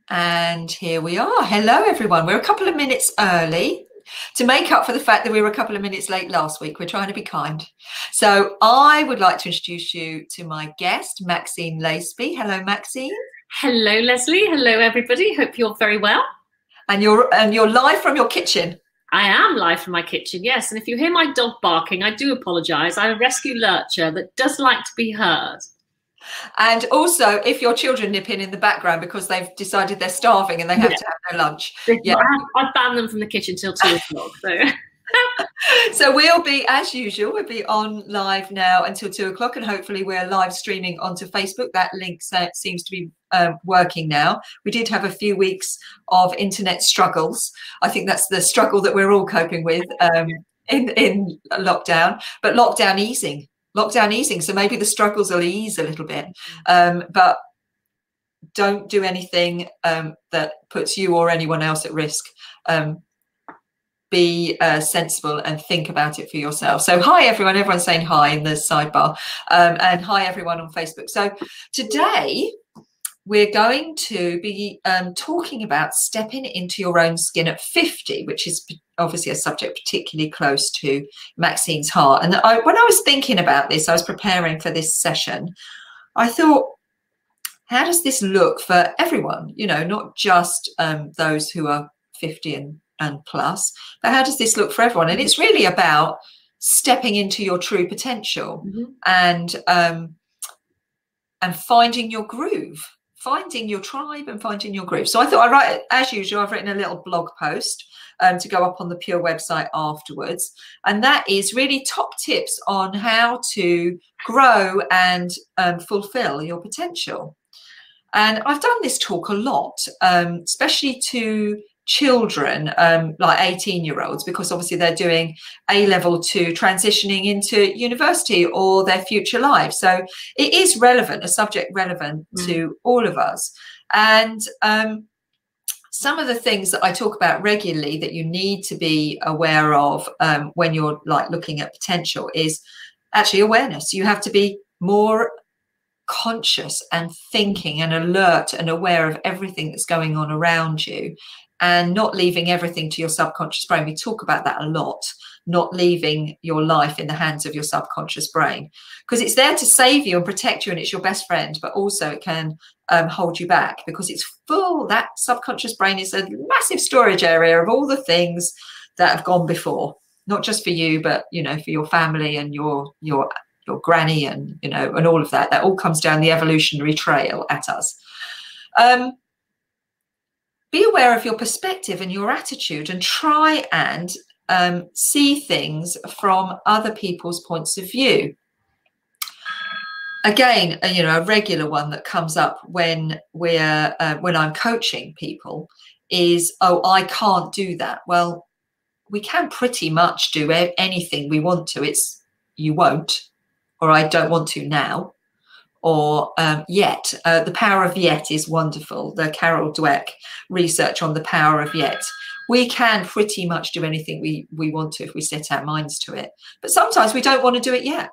And here we are. Hello, everyone. We're a couple of minutes early to make up for the fact that we were a couple of minutes late last week. We're trying to be kind. So I would like to introduce you to my guest, Maxine Laceby. Hello, Maxine. Hello, Leslie. Hello, everybody. Hope you're very well. And you're live from your kitchen. I am live from my kitchen, yes. And if you hear my dog barking, I do apologise. I'm a rescue lurcher that does like to be heard. And also, if your children nip in the background because they've decided they're starving and they have to have their lunch. Yeah. I've banned them from the kitchen till 2 o'clock. So we'll be, as usual, we'll be on live now until 2 o'clock, and hopefully we're live streaming onto Facebook. That link seems to be working now. We did have a few weeks of internet struggles. I think that's the struggle that we're all coping with in lockdown, but lockdown easing. So maybe the struggles will ease a little bit, but don't do anything that puts you or anyone else at risk. Be sensible and think about it for yourself. So hi everyone, everyone's saying hi in the sidebar, and hi everyone on Facebook. So today we're going to be talking about stepping into your own skin at 50, which is obviously a subject particularly close to Maxine's heart. And when I was thinking about this, I was preparing for this session, I thought, how does this look for everyone? You know, not just those who are 50 and plus, but how does this look for everyone? And it's really about stepping into your true potential, and finding your groove, finding your tribe and finding your groove. So I thought as usual, I've written a little blog post to go up on the Pure website afterwards, and that is really top tips on how to grow and fulfill your potential. And I've done this talk a lot, especially to children, like 18-year-olds, because obviously they're doing A-level to transitioning into university or their future lives. So it is relevant, a subject relevant to all of us. And some of the things that I talk about regularly that you need to be aware of when you're like looking at potential is actually awareness. You have to be more conscious and thinking and alert and aware of everything that's going on around you, and not leaving everything to your subconscious brain. We talk about that a lot, not leaving your life in the hands of your subconscious brain, because it's there to save you and protect you, and it's your best friend, but also it can hold you back because it's full. That subconscious brain is a massive storage area of all the things that have gone before, not just for you, but, you know, for your family and your granny and, you know, and all of that. That all comes down the evolutionary trail at us. Be aware of your perspective and your attitude, and try and see things from other people's points of view. Again, you know, a regular one that comes up when I'm coaching people is, oh, I can't do that. Well, we can pretty much do anything we want to. It's you won't, or I don't want to now, or yet. The power of yet is wonderful. The Carol Dweck research on the power of yet. We can pretty much do anything we want to if we set our minds to it. But sometimes we don't want to do it yet,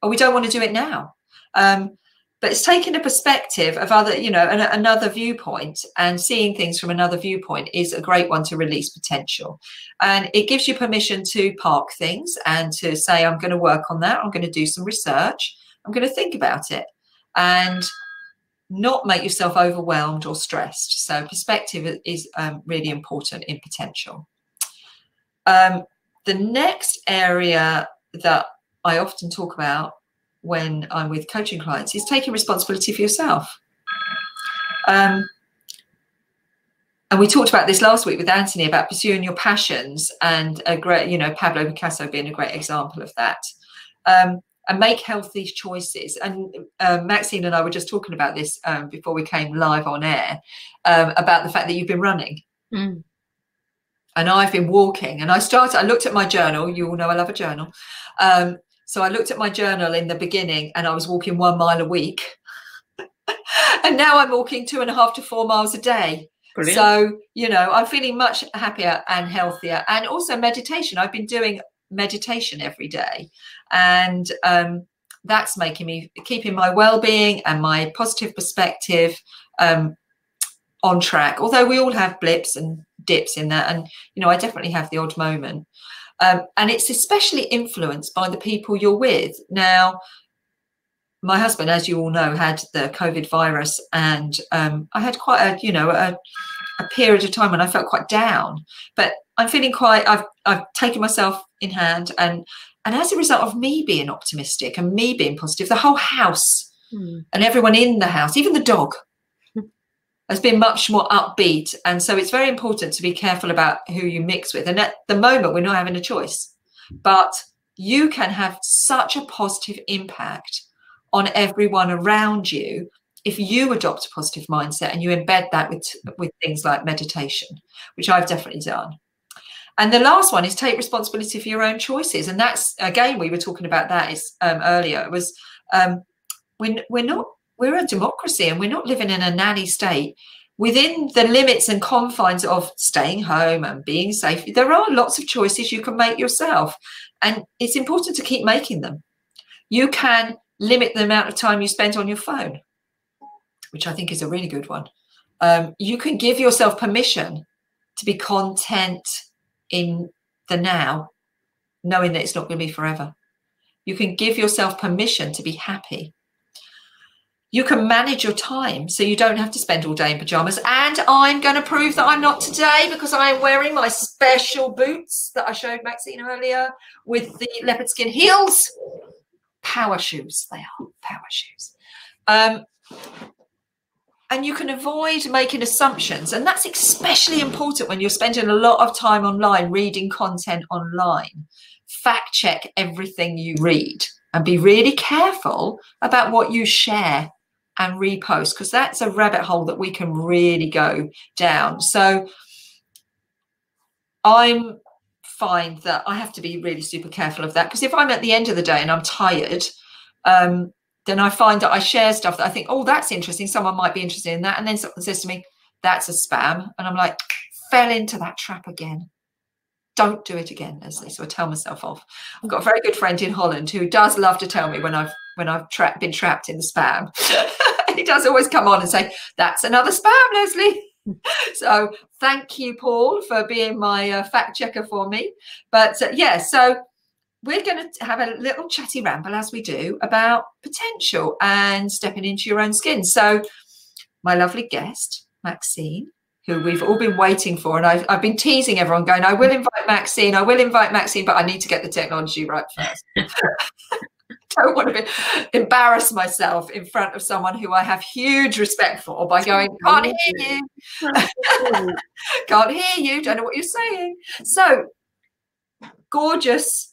or we don't want to do it now. But it's taking a perspective of other, you know, another viewpoint, and seeing things from another viewpoint is a great one to release potential. And it gives you permission to park things and to say, I'm going to work on that. I'm going to do some research. I'm going to think about it, and not make yourself overwhelmed or stressed. So perspective is really important in potential. The next area that I often talk about when I'm with coaching clients is taking responsibility for yourself. And we talked about this last week with Anthony about pursuing your passions, and a great, you know, Pablo Picasso being a great example of that. And make healthy choices. And Maxine and I were just talking about this before we came live on air, about the fact that you've been running. And I've been walking. And I looked at my journal. You all know I love a journal. So I looked at my journal in the beginning, and I was walking 1 mile a week. And now I'm walking 2.5 to 4 miles a day. Brilliant. So, you know, I'm feeling much happier and healthier. And also meditation. I've been doing meditation every day, and that's keeping my well-being and my positive perspective on track, although we all have blips and dips in that. And, you know, I definitely have the odd moment. And it's especially influenced by the people you're with. Now, my husband, as you all know, had the COVID virus, and I had quite a, you know, a period of time when I felt quite down. But I'm feeling quite, I've taken myself in hand, and as a result of me being optimistic and me being positive, the whole house and everyone in the house, even the dog, has been much more upbeat. And so it's very important to be careful about who you mix with. And at the moment, we're not having a choice, but you can have such a positive impact on everyone around you if you adopt a positive mindset and you embed that with things like meditation, which I've definitely done. And the last one is take responsibility for your own choices. And that's, again, we were talking about that earlier. It was we're a democracy, and we're not living in a nanny state. Within the limits and confines of staying home and being safe, there are lots of choices you can make yourself, and it's important to keep making them. You can limit the amount of time you spend on your phone, which I think is a really good one. You can give yourself permission to be content in the now, knowing that it's not going to be forever. You can give yourself permission to be happy. You can manage your time so you don't have to spend all day in pajamas. And I'm going to prove that I'm not today, because I am wearing my special boots that I showed Maxine earlier with the leopard skin heels. Power shoes. They are power shoes. And you can avoid making assumptions. And that's especially important when you're spending a lot of time online, reading content online. Fact check everything you read and be really careful about what you share and repost, because that's a rabbit hole that we can really go down. So I find that I have to be really super careful of that, because if I'm at the end of the day and I'm tired, then I find that I share stuff that I think, oh, that's interesting. Someone might be interested in that. And then someone says to me, that's a spam. And I'm like, fell into that trap again. Don't do it again, Lesley. So I tell myself off. I've got a very good friend in Holland who does love to tell me when I've been trapped in the spam. He does always come on and say, that's another spam, Lesley. So thank you, Paul, for being my fact checker for me. But yeah, so we're going to have a little chatty ramble, as we do, about potential and stepping into your own skin. So my lovely guest, Maxine, who we've all been waiting for, and I've been teasing everyone, going, I will invite Maxine, but I need to get the technology right first. Don't want to embarrass myself in front of someone who I have huge respect for by going, can't hear you. Can't hear you, don't know what you're saying. So gorgeous,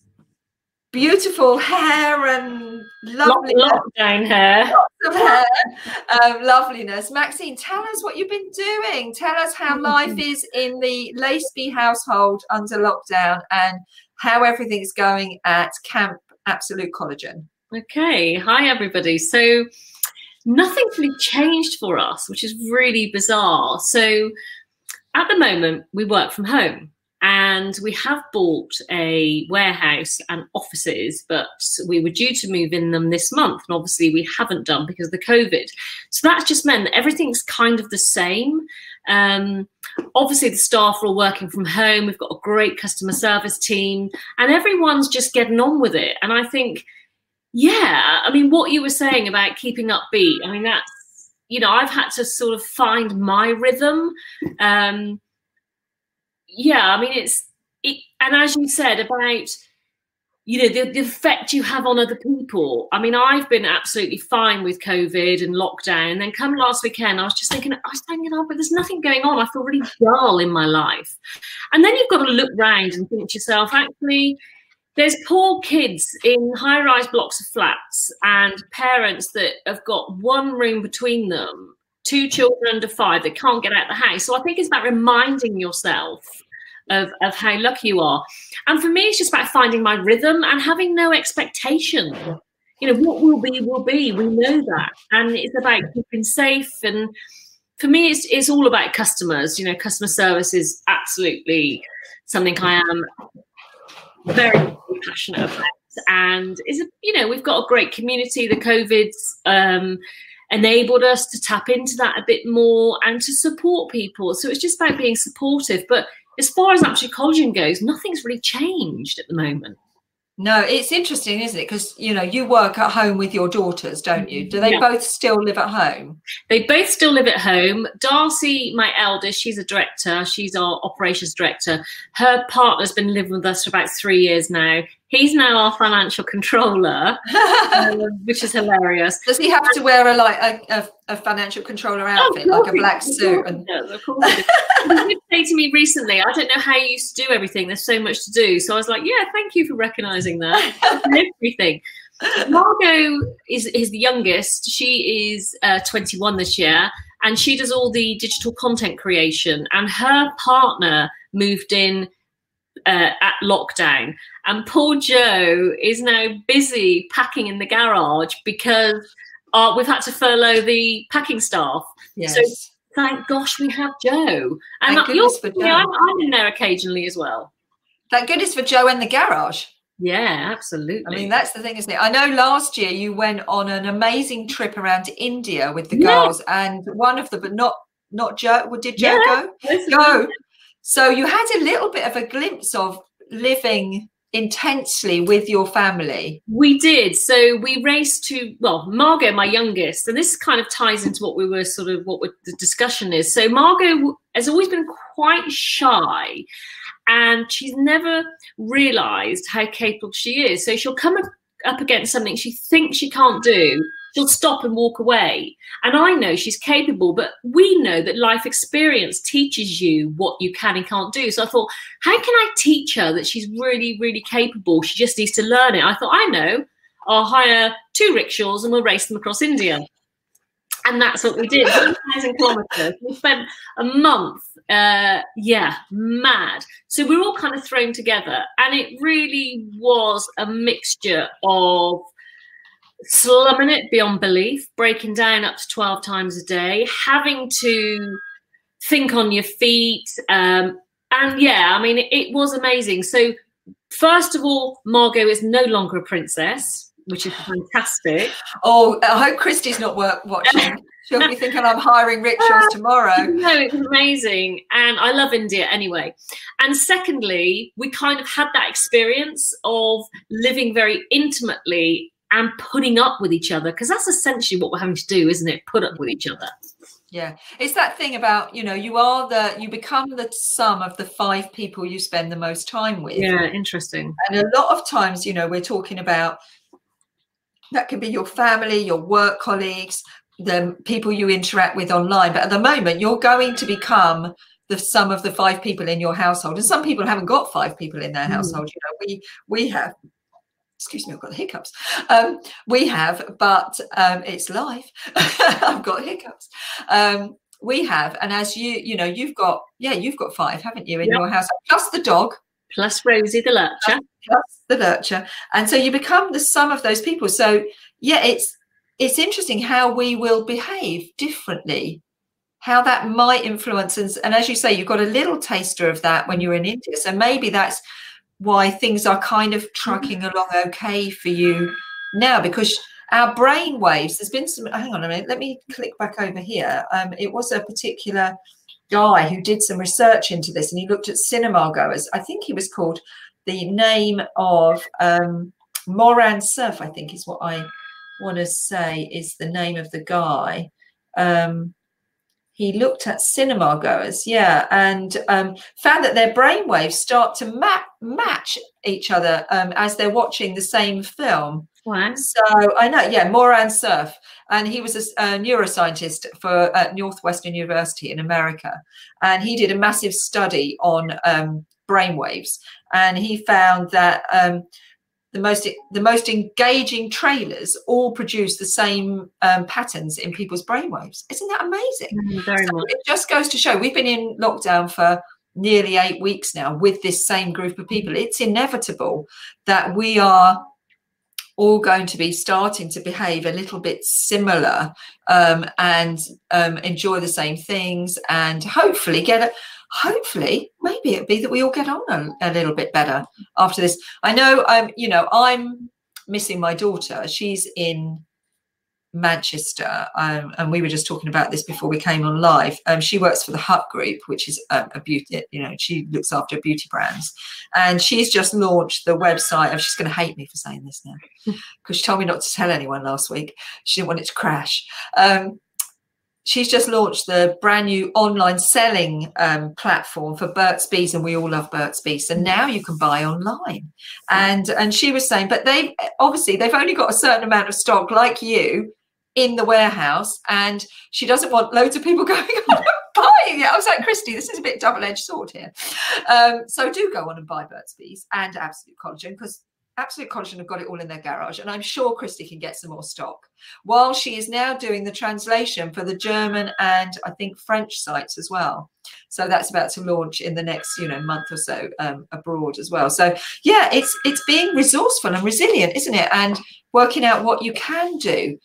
beautiful hair and lovely lockdown hair. Lots of hair, loveliness. Maxine, tell us what you've been doing. Tell us how life is in the Laceby household under lockdown and how everything's going at Camp Absolute Collagen. Okay, hi everybody. So nothing's really changed for us, which is really bizarre. So at the moment we work from home, and we have bought a warehouse and offices, but we were due to move in them this month, and obviously we haven't done because of the COVID. So that's just meant that everything's kind of the same. Obviously the staff are all working from home. We've got a great customer service team, and everyone's just getting on with it. And I think, yeah, I mean, what you were saying about keeping upbeat, I mean, that's, you know, I've had to sort of find my rhythm. Yeah, I mean, and as you said about, you know, the effect you have on other people. I mean, I've been absolutely fine with COVID and lockdown. And then come last weekend, I was just thinking, but there's nothing going on. I feel really dull in my life. And then you've got to look round and think to yourself, actually, there's poor kids in high-rise blocks of flats and parents that have got one room between them, 2 children under 5 that can't get out of the house. So I think it's about reminding yourself of how lucky you are. And for me, it's just about finding my rhythm and having no expectation. You know, what will be, will be. We know that. And it's about keeping safe. And for me, it's all about customers. You know, customer service is absolutely something I am very passionate about. And is, you know, we've got a great community. The COVID's enabled us to tap into that a bit more and to support people. So it's just about being supportive. But as far as Absolute Collagen goes, nothing's really changed at the moment. No, it's interesting, isn't it? Because, you know, you work at home with your daughters, don't you? Do they both still live at home? They both still live at home. Darcy, my eldest, she's a director. She's our operations director. Her partner's been living with us for about 3 years now. He's now our financial controller, which is hilarious. Does he have to wear a financial controller outfit, like a black suit? Of course. He did say to me recently, I don't know how you used to do everything. There's so much to do. So I was like, yeah, thank you for recognising that. Everything. Margot is the youngest. She is 21 this year, and she does all the digital content creation. And her partner moved in at lockdown, and poor Joe is now busy packing in the garage because we've had to furlough the packing staff. Yes. So thank gosh we have Joe. And thank goodness for Joe. I'm in there occasionally as well. Thank goodness for Joe and the garage. Yeah, absolutely. I mean, that's the thing, isn't it? I know last year you went on an amazing trip around to India with the girls, and one of them, but not Joe. Did Joe go? Go. So you had a little bit of a glimpse of living intensely with your family. We did. So we raced to, well, Margot, my youngest, and this kind of ties into what the discussion is. So Margot has always been quite shy, and she's never realised how capable she is. So she'll come up against something she thinks she can't do. She'll stop and walk away. And I know she's capable, but we know that life experience teaches you what you can and can't do. So I thought, how can I teach her that she's really, really capable? She just needs to learn it. I thought, I know, I'll hire 2 rickshaws and we'll race them across India. And that's what we did, 1,000 kilometers. We spent a month, mad. So we were all kind of thrown together. And it really was a mixture of slumming it beyond belief, breaking down up to 12 times a day, having to think on your feet. And yeah, I mean, it was amazing. So first of all, Margot is no longer a princess, which is fantastic. Oh, I hope Christy's not watching. She'll be thinking I'm hiring rickshaws tomorrow. No, it was amazing. And I love India anyway. And secondly, we kind of had that experience of living very intimately and putting up with each other, because that's essentially what we're having to do, isn't it? Put up with each other. Yeah, it's that thing about, you know, you become the sum of the 5 people you spend the most time with. Yeah, interesting. And a lot of times, you know, we're talking about, that can be your family, your work colleagues, the people you interact with online. But at the moment, you're going to become the sum of the 5 people in your household. And some people haven't got 5 people in their household. You know, we have. Excuse me, I've got the hiccups. We have, but it's life. I've got hiccups. We have, and as you know, you've got 5, haven't you, in your house, plus the dog, plus Rosie the lurcher, plus the lurcher, and so you become the sum of those people. So yeah, it's interesting how we will behave differently, how that might influence us. And as you say, you've got a little taster of that when you're in India. So maybe that's why things are kind of trucking along okay for you now, because our brain waves, there's been some, hang on a minute, let me click back over here. It was a particular guy who did some research into this, and he looked at cinema goers. I think he was called, the name of Moran Cerf, I think is what I want to say is the name of the guy. He looked at cinema goers, and found that their brainwaves start to match each other as they're watching the same film. Wow. So I know, Moran Cerf, and he was a neuroscientist for Northwestern University in America, and he did a massive study on brainwaves, and he found that the most engaging trailers all produce the same patterns in people's brainwaves. Isn't that amazing? Very much. It just goes to show, we've been in lockdown for nearly 8 weeks now with this same group of people. It's inevitable that we are all going to be starting to behave a little bit similar and enjoy the same things, and hopefully maybe it'd be that we all get on a little bit better after this. I know, I'm missing my daughter. She's in Manchester, and we were just talking about this before we came on live. She works for the Hut Group, which is a beauty, you know, she looks after beauty brands, and she's just launched the website. She's going to hate me for saying this now, because she told me not to tell anyone last week. She didn't want it to crash. She's just launched the brand new online selling platform for Burt's Bees, and we all love Burt's Bees. And now you can buy online. And she was saying, but they've only got a certain amount of stock, like you, in the warehouse, and she doesn't want loads of people going on and buying it. I was like, Christy, this is a bit double-edged sword here. So do go on and buy Burt's Bees and Absolute Collagen, because Absolute Collagen have got it all in their garage, and I'm sure Christy can get some more stock, while she is now doing the translation for the German and I think French sites as well. So that's about to launch in the next, you know, month or so abroad as well. So yeah, it's being resourceful and resilient, isn't it? And working out what you can do.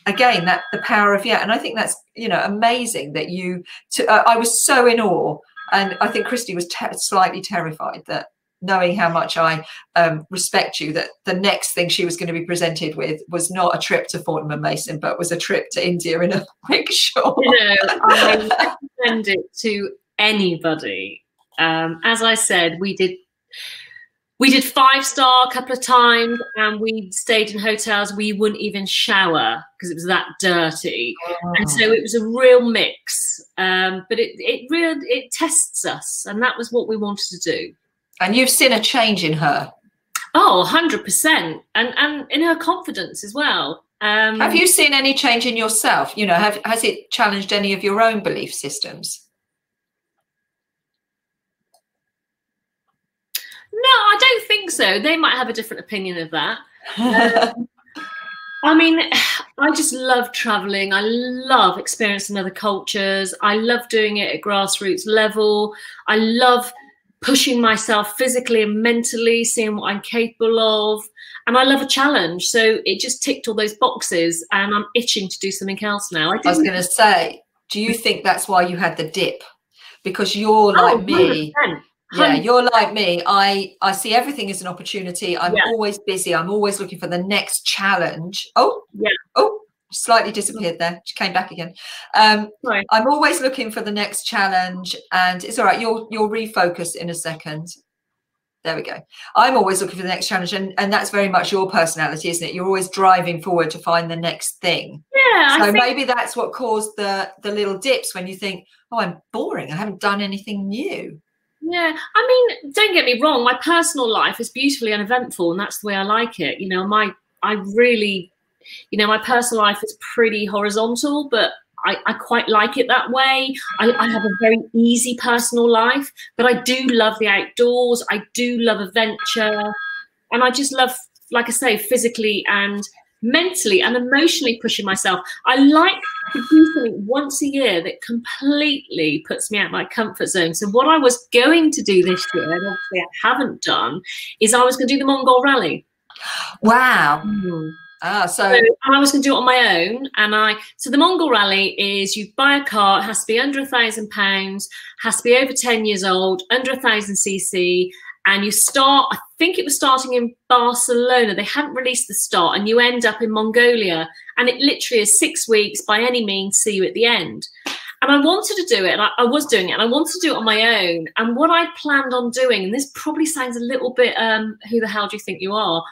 Again, that the power of, yeah. And I think that's, you know, amazing that I was so in awe, and I think Christy was slightly terrified that, knowing how much I respect you, that the next thing she was going to be presented with was not a trip to Fortnum and Mason, but was a trip to India in a rickshaw. You know, I recommend it to anybody. As I said, we did 5-star a couple of times, and we stayed in hotels we wouldn't even shower because it was that dirty. Oh. And so it was a real mix. But it tests us, and that was what we wanted to do. And you've seen a change in her. Oh, 100%. And in her confidence as well. Have you seen any change in yourself? You know, has it challenged any of your own belief systems? No, I don't think so. They might have a different opinion of that. I mean, I just love traveling. I love experiencing other cultures. I love doing it at grassroots level. I love pushing myself physically and mentally, seeing what I'm capable of. And I love a challenge. So it just ticked all those boxes, and I'm itching to do something else now. I was going to say, do you think that's why you had the dip? Because you're like me. 100%. Yeah, you're like me. I see everything as an opportunity. I'm always busy. I'm always looking for the next challenge. Oh, yeah. Oh, slightly disappeared there. She came back again. I'm always looking for the next challenge, and it's all right. You'll refocus in a second. There we go. I'm always looking for the next challenge, and that's very much your personality, isn't it? You're always driving forward to find the next thing. Yeah. So maybe that's what caused the little dips when you think, oh, I'm boring. I haven't done anything new. Yeah, I mean, don't get me wrong. My personal life is beautifully uneventful, and that's the way I like it. You know, my personal life is pretty horizontal, but I quite like it that way. I have a very easy personal life, but I do love the outdoors. I do love adventure, and I just love, like I say, physically and mentally and emotionally pushing myself. I like to do something once a year that completely puts me out of my comfort zone. So what I was going to do this year, and obviously I haven't done, is I was going to do the Mongol Rally. Wow. So I was going to do it on my own. And so the Mongol Rally is, you buy a car, it has to be under £1,000, has to be over 10 years old, under 1,000 cc. And you start, I think it was starting in Barcelona. They hadn't released the start, and you end up in Mongolia. And it literally is 6 weeks, by any means, see you at the end. And I wanted to do it, and I was doing it, and I wanted to do it on my own. And what I planned on doing, and this probably sounds a little bit, who the hell do you think you are?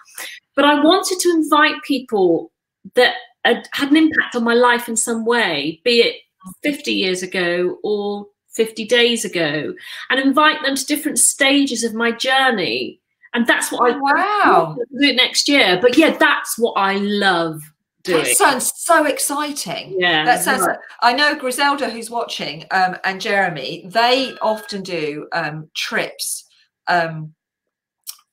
But I wanted to invite people that had an impact on my life in some way, be it 50 years ago or 50 days ago, and invite them to different stages of my journey. And that's what I do it next year. But yeah, that's what I love doing. That sounds so exciting. Yeah, that sounds. I know Griselda, who's watching, and Jeremy, they often do trips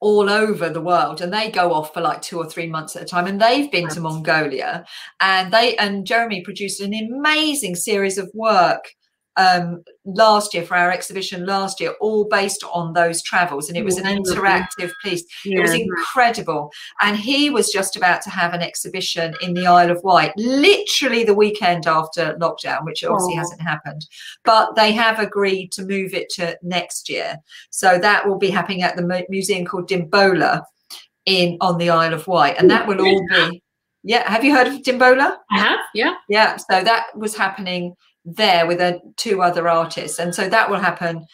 all over the world, and they go off for like 2 or 3 months at a time. And they've been to Mongolia, and Jeremy produced an amazing series of work last year for our exhibition last year, all based on those travels, and it was an interactive piece. It was incredible. And he was just about to have an exhibition in the Isle of Wight, literally the weekend after lockdown, which obviously hasn't happened, but they have agreed to move it to next year. So that will be happening at the museum called Dimbola on the Isle of Wight, and that will all be Yeah. Have you heard of Dimbola? I have, yeah. Yeah. So that was happening there with 2 other artists. And so that will happen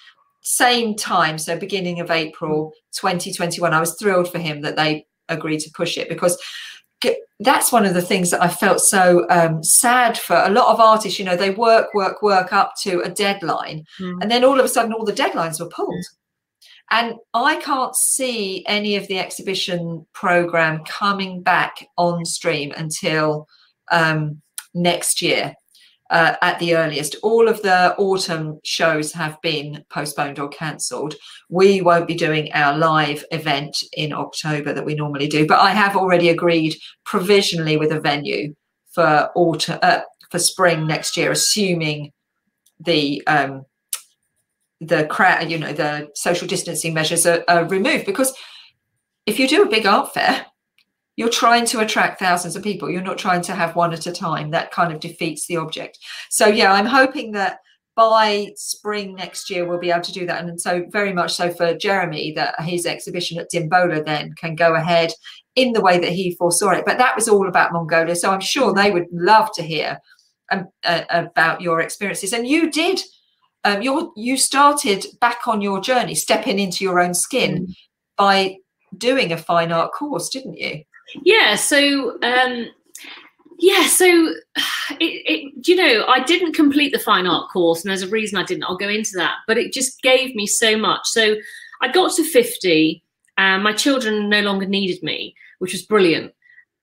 same time. So beginning of April 2021. I was thrilled for him that they agreed to push it, because that's one of the things that I felt so sad for a lot of artists. You know, they work up to a deadline, and then all of a sudden all the deadlines were pulled. And I can't see any of the exhibition program coming back on stream until next year at the earliest. All of the autumn shows have been postponed or cancelled. We won't be doing our live event in October that we normally do, but I have already agreed provisionally with a venue for spring next year, assuming the crowd, you know, the social distancing measures are removed. Because if you do a big art fair, you're trying to attract thousands of people. You're not trying to have one at a time. That kind of defeats the object. So yeah, I'm hoping that by spring next year we'll be able to do that. And so very much so for Jeremy, that his exhibition at Dimbola then can go ahead in the way that he foresaw it. But that was all about Mongolia. So I'm sure they would love to hear about your experiences. And you did, you started back on your journey, stepping into your own skin by doing a fine art course, didn't you? Yeah, so you know, I didn't complete the fine art course, and there's a reason I didn't. I'll go into that, but it just gave me so much. So I got to 50, and my children no longer needed me, which was brilliant.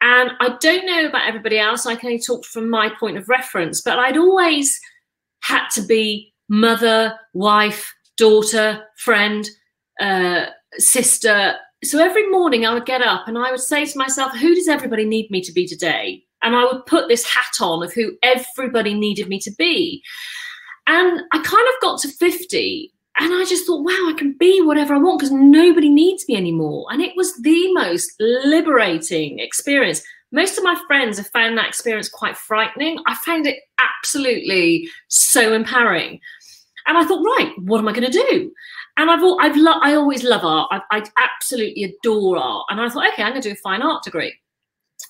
And I don't know about everybody else. I can only talk from my point of reference, but I'd always had to be mother, wife, daughter, friend, sister. So every morning I would get up and I would say to myself, who does everybody need me to be today? And I would put this hat on of who everybody needed me to be. And I kind of got to 50 and I just thought, wow, I can be whatever I want because nobody needs me anymore. And it was the most liberating experience. Most of my friends have found that experience quite frightening. I found it absolutely so empowering. And I thought, right, what am I going to do? And I always love art. I absolutely adore art. And I thought, okay, I'm going to do a fine art degree.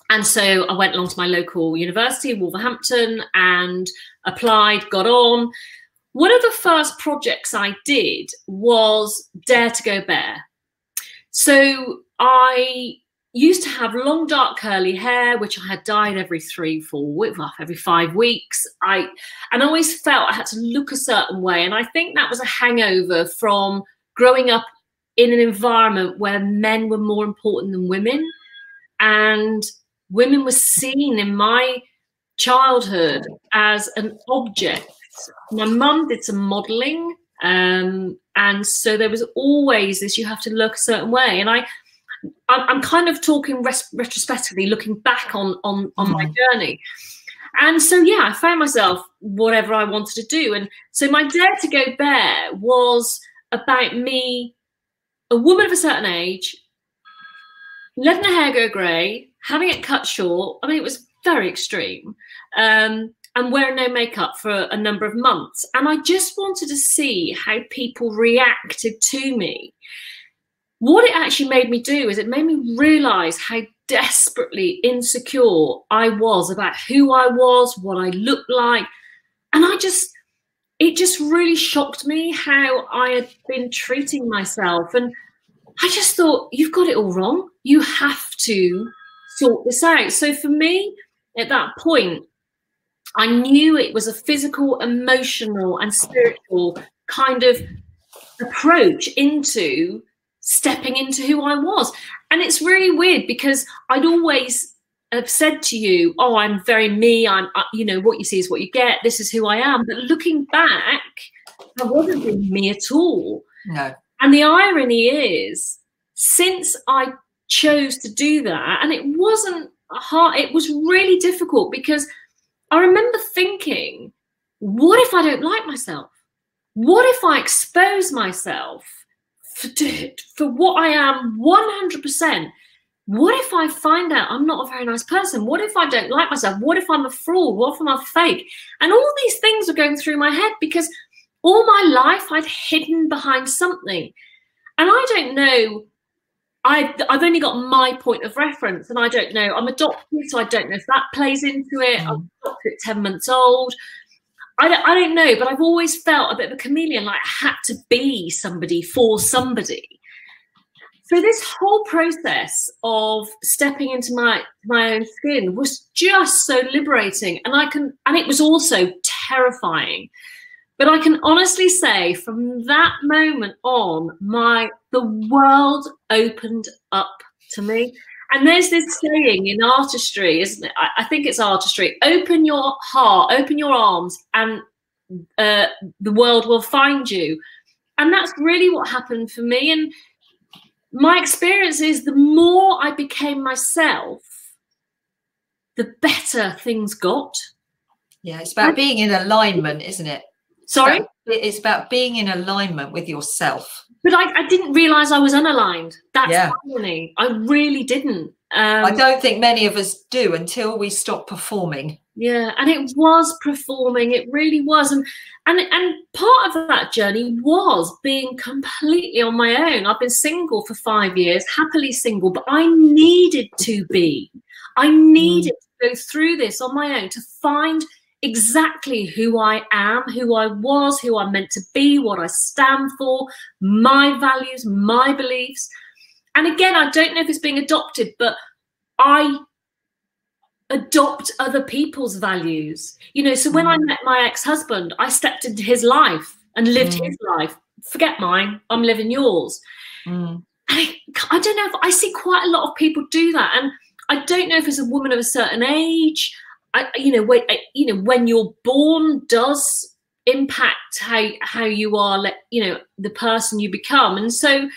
And so I went along to my local university, Wolverhampton, and applied, got on. One of the first projects I did was Dare to Go Bare. So I used to have long, dark, curly hair, which I had dyed every 5 weeks. I always felt I had to look a certain way. And I think that was a hangover from growing up in an environment where men were more important than women. And women were seen in my childhood as an object. My mum did some modeling. And so there was always this, you have to look a certain way. And I'm kind of talking retrospectively, looking back on my journey. And so, yeah, I found myself whatever I wanted to do. And so my Dare to Go Bare was about me, a woman of a certain age, letting her hair go grey, having it cut short. I mean, it was very extreme. And wearing no makeup for a number of months. And I just wanted to see how people reacted to me. What it actually made me do is it made me realize how desperately insecure I was about who I was, what I looked like. And it just really shocked me how I had been treating myself. And I just thought, you've got it all wrong. You have to sort this out. So for me, at that point, I knew it was a physical, emotional, and spiritual kind of approach into stepping into who I was. And it's really weird because I'd always have said to you, oh, I'm very me. You know, what you see is what you get. This is who I am. But looking back, I wasn't being me at all. No. And the irony is, since I chose to do that, and it wasn't hard, it was really difficult because I remember thinking, what if I don't like myself? What if I expose myself for what I am 100%? What if I find out I'm not a very nice person? What if I don't like myself? What if I'm a fraud? What if I'm a fake? And all these things were going through my head because all my life I'd hidden behind something. And I don't know I've only got my point of reference, and I don't know. I'm adopted, so I don't know if that plays into it. I was adopted at 10 months old. I don't know, but I've always felt a bit of a chameleon, like I had to be somebody for somebody. So this whole process of stepping into my own skin was just so liberating, and it was also terrifying. But I can honestly say, from that moment on, the world opened up to me. And there's this saying in artistry, isn't it? I think it's artistry. Open your heart, open your arms, and the world will find you. And that's really what happened for me. And my experience is, the more I became myself, the better things got. Yeah, it's about being in alignment, isn't it? Sorry? It's about being in alignment with yourself. But I didn't realise I was unaligned. That's funny. I really didn't. I don't think many of us do until we stop performing. Yeah, and it was performing. It really was. And part of that journey was being completely on my own. I've been single for 5 years, happily single, but I needed to be. I needed to go through this on my own to find exactly who I am, who I was, who I'm meant to be, what I stand for, my values, my beliefs. And again, I don't know if it's being adopted, but I adopt other people's values. You know, so when I met my ex-husband, I stepped into his life and lived his life. Forget mine, I'm living yours. And I don't know if I see quite a lot of people do that. And I don't know if it's a woman of a certain age, when you're born does impact how you are, the person you become. And so,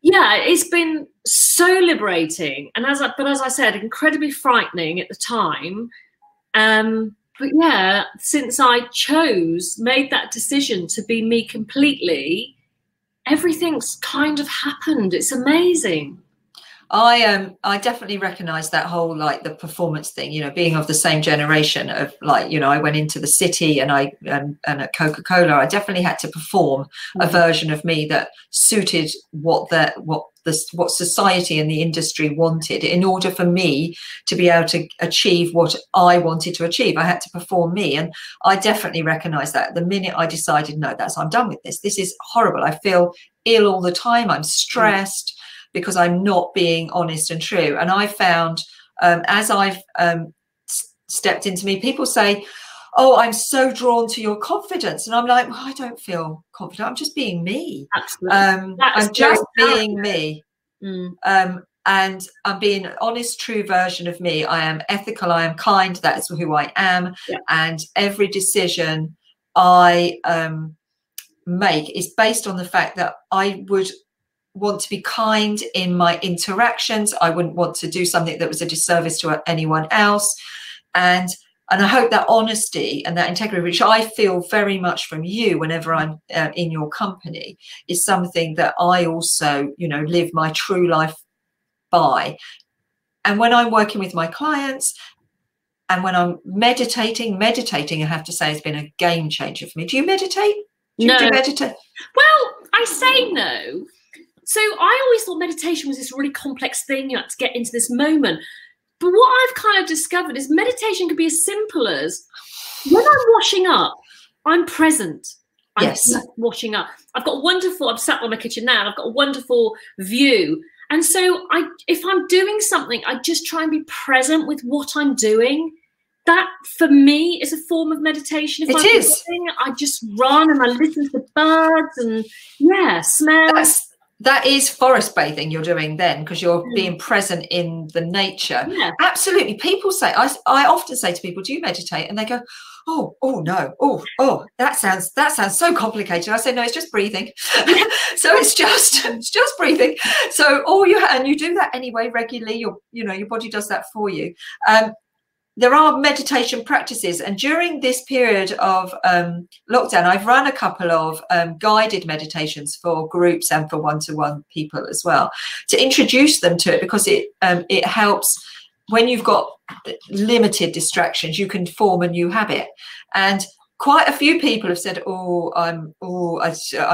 yeah, it's been so liberating. And as I said, incredibly frightening at the time. But yeah, since I made that decision to be me completely, everything's kind of happened. It's amazing. I definitely recognize that whole, like, the performance thing, being of the same generation of, like, I went into the city and and at Coca-Cola, I definitely had to perform a version of me that suited what society and the industry wanted. In order for me to be able to achieve what I wanted to achieve, I had to perform me. And I definitely recognize that the minute I decided, no, I'm done with this. This is horrible. I feel ill all the time. I'm stressed. Because I'm not being honest and true. And I found, as I've stepped into me, people say, oh, I'm so drawn to your confidence. And I'm like, well, I don't feel confident. I'm just being me. Absolutely. I'm just being me. And I'm being an honest, true version of me. I am ethical. I am kind. That's who I am. Yeah. And every decision I make is based on the fact that I would want to be kind in my interactions. I wouldn't want to do something that was a disservice to anyone else. And I hope that honesty and that integrity, which I feel very much from you whenever I'm in your company, is something that I also, live my true life by. And when I'm working with my clients and when I'm meditating, I have to say, has been a game changer for me. Do you meditate? Do you meditate? Well, I say no. So I always thought meditation was this really complex thing. You had to get into this moment. But what I've kind of discovered is meditation can be as simple as, when I'm washing up, I'm present. I'm just washing up. I'm sat on my kitchen now, and I've got a wonderful view. And so if I'm doing something, I just try and be present with what I'm doing. That, for me, is a form of meditation. If I just run and I listen to the birds and, smells. That is forest bathing you're doing then, because you're being present in the nature. Yeah. Absolutely. People say, I often say to people, do you meditate? And they go, oh no, oh, that sounds so complicated. I say, no, it's just breathing. So it's just breathing. So and you do that anyway regularly. Your body does that for you. There are meditation practices, and during this period of lockdown, I've run a couple of guided meditations for groups and for one-to-one people as well, to introduce them to it, because it helps when you've got limited distractions. You can form a new habit. And quite a few people have said, I'm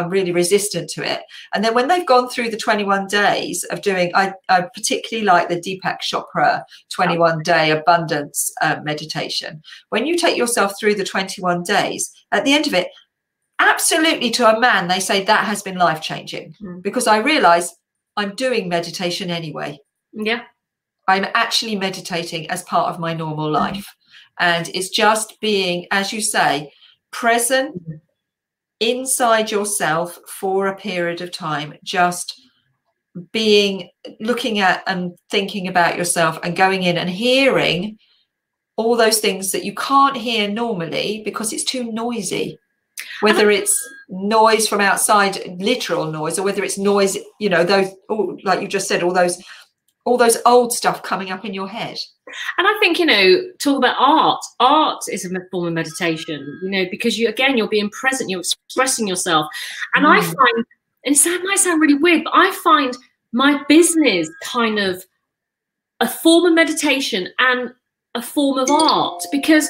really resistant to it. And then when they've gone through the 21 days of doing, I particularly like the Deepak Chakra 21-day abundance meditation. When you take yourself through the 21 days, at the end of it, absolutely to a man, they say that has been life-changing, because I realize I'm doing meditation anyway. Yeah. I'm actually meditating as part of my normal life. And it's just being, as you say, present inside yourself for a period of time, just being, looking at and thinking about yourself and going in and hearing all those things that you can't hear normally because it's too noisy. Whether it's noise from outside, literal noise, or whether it's noise, you know, those, like you just said, all those old stuff coming up in your head. And I think, you know, talk about art is a form of meditation, you know, because you're being present, you're expressing yourself. And I find, and it might sound really weird, but I find my business kind of a form of meditation and a form of art, because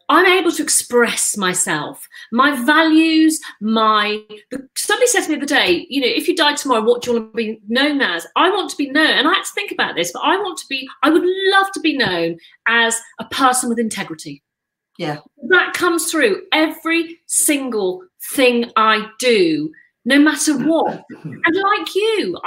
I'm able to express myself, my values, somebody said to me the other day, you know, if you died tomorrow, what do you want to be known as? I want to be known, and I had to think about this, but I would love to be known as a person with integrity. Yeah. That comes through every single thing I do, no matter what. And like you,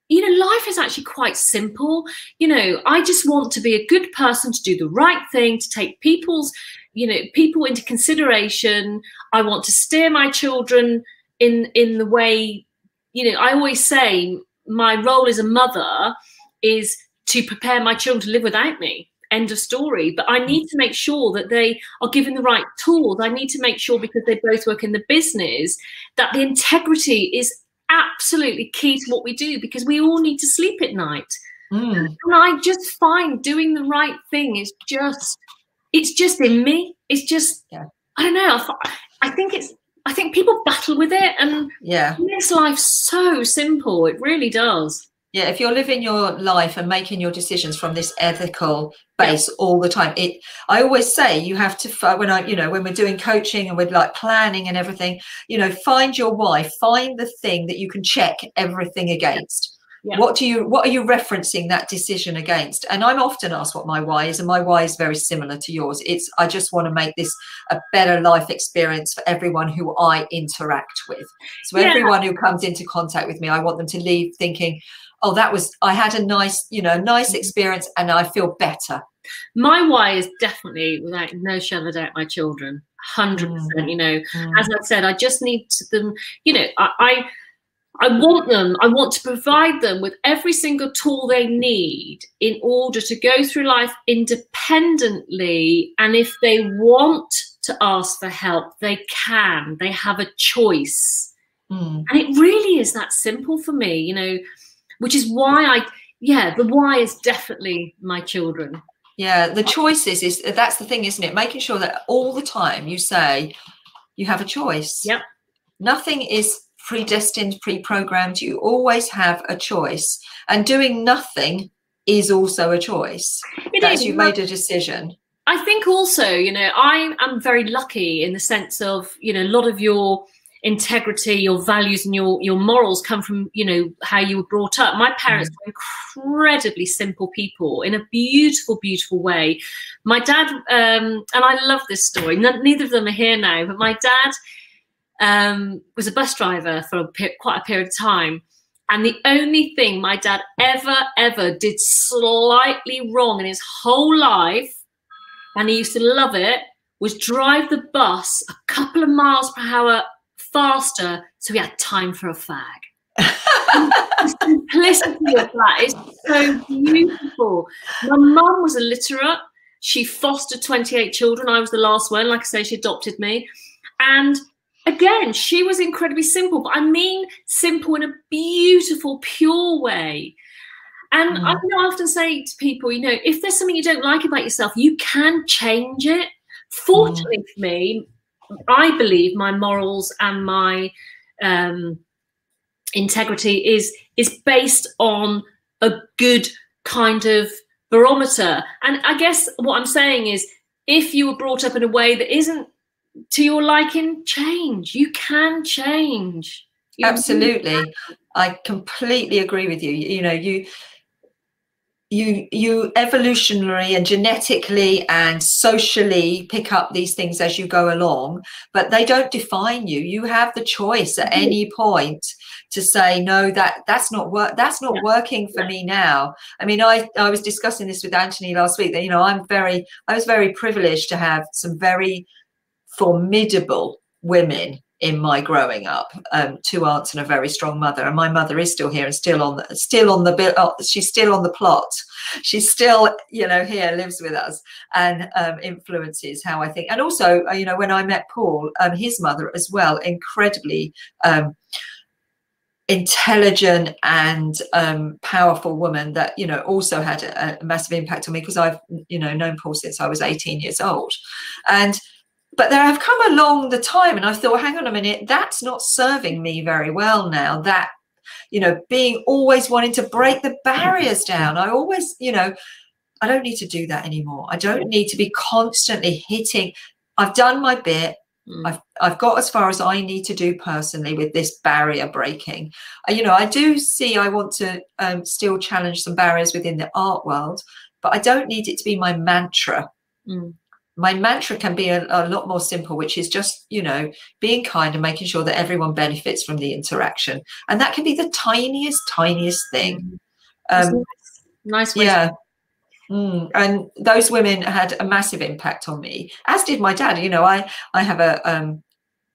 you know, life is actually quite simple. You know, I just want to be a good person, to do the right thing, to take people into consideration. I want to steer my children in the way, you know, I always say my role as a mother is to prepare my children to live without me. End of story. But I need to make sure that they are given the right tools. I need to make sure, because they both work in the business, that the integrity is absolutely key to what we do, because we all need to sleep at night. And I just find doing the right thing is it's just in me. It's just, I don't know. I think people battle with it, and it makes life so simple. It really does. Yeah, if you're living your life and making your decisions from this ethical base all the time, I always say you have to, when we're doing coaching and we're like planning and everything, you know, find your why, find the thing that you can check everything against. Yeah. What are you referencing that decision against? And I'm often asked what my why is, and my why is very similar to yours. It's, I just want to make this a better life experience for everyone who I interact with. So everyone who comes into contact with me, I want them to leave thinking, oh, I had a nice experience and I feel better. My why is definitely, without no shadow of a doubt, my children. 100%. You know, as I said, I just need them, you know, I want to provide them with every single tool they need in order to go through life independently. And if they want to ask for help, they can. They have a choice. And it really is that simple for me, you know, which is why the why is definitely my children. Yeah, the choices that's the thing, isn't it? Making sure that all the time you say you have a choice. Yep. Nothing is predestined, pre-programmed. You always have a choice, and doing nothing is also a choice. You've made a decision. I think also, you know, I am very lucky in the sense of, you know, a lot of your integrity, your values and your morals come from, you know, how you were brought up. My parents were incredibly simple people in a beautiful, beautiful way. My dad, and I love this story, neither of them are here now, but my dad was a bus driver for quite a period of time. And the only thing my dad ever did slightly wrong in his whole life, and he used to love it, was drive the bus a couple of miles per hour faster so he had time for a fag. The simplicity of that is so beautiful. My mum was illiterate. She fostered 28 children. I was the last one. Like I say, she adopted me. And again, she was incredibly simple, but I mean simple in a beautiful, pure way. And I often say to people, you know, if there's something you don't like about yourself, you can change it. Fortunately for me, I believe my morals and my integrity is based on a good kind of barometer. And I guess what I'm saying is, if you were brought up in a way that isn't to your liking, change. You can change. Absolutely. I completely agree with you. You know, you evolutionary and genetically and socially pick up these things as you go along, but they don't define you. You have the choice at any point to say, no, that's not working for me now. I mean, I was discussing this with Anthony last week that, you know, I was very privileged to have some very formidable women in my growing up, 2 aunts and a very strong mother, and my mother is still here and still on the she's still on the plot. She's still, you know, here, lives with us, and influences how I think. And also, you know, when I met Paul, his mother as well, incredibly intelligent and powerful woman that, you know, also had a massive impact on me, because I've, you know, known Paul since I was 18 years old. But there have come along the time and I thought, hang on a minute, that's not serving me very well now. That, you know, being always wanting to break the barriers down. I always, you know, I don't need to do that anymore. I don't need to be constantly hitting. I've done my bit. I've got as far as I need to do personally with this barrier breaking. You know, I do see I want to still challenge some barriers within the art world, but I don't need it to be my mantra. My mantra can be a lot more simple, which is just, you know, being kind and making sure that everyone benefits from the interaction. And that can be the tiniest thing. Nice way. Yeah. And those women had a massive impact on me, as did my dad. You know, I have a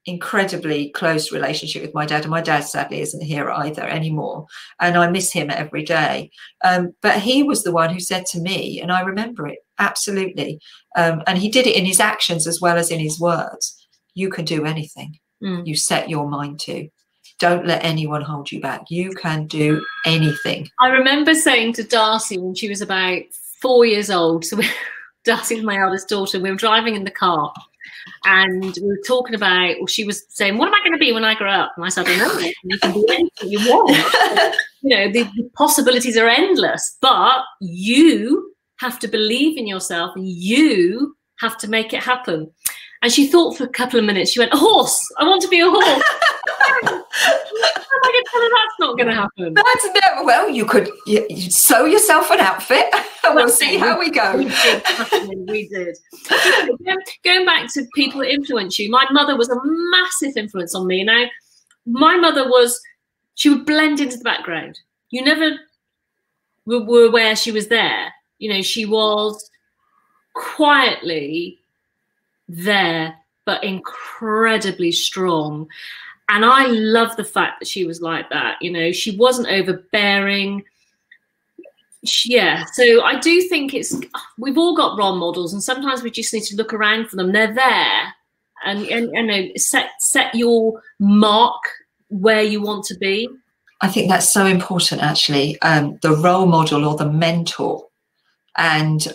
incredibly close relationship with my dad, and my dad sadly isn't here either anymore, and I miss him every day. But he was the one who said to me, and I remember it absolutely, and he did it in his actions as well as in his words, you can do anything you set your mind to. Don't let anyone hold you back. You can do anything. I remember saying to Darcy when she was about 4 years old, so Darcy's my eldest daughter, we were driving in the car and we were talking about, well, she was saying, what am I going to be when I grow up? And I said, I don't know, you can do anything you want. You know, the possibilities are endless, but you have to believe in yourself and you have to make it happen. And she thought for a couple of minutes. She went, a horse. I want to be a horse. I can tell her that's not going to happen. That's never, well, you could sew yourself an outfit and we'll see how we go. We did. Going back to people that influence you, my mother was a massive influence on me. Now, my mother she would blend into the background. You never were aware she was there. You know, she was quietly there, but incredibly strong. And I love the fact that she was like that. You know, she wasn't overbearing. Yeah, so I do think we've all got role models, and sometimes we just need to look around for them. They're there, and you know, set your mark where you want to be. I think that's so important, actually. The role model or the mentor, and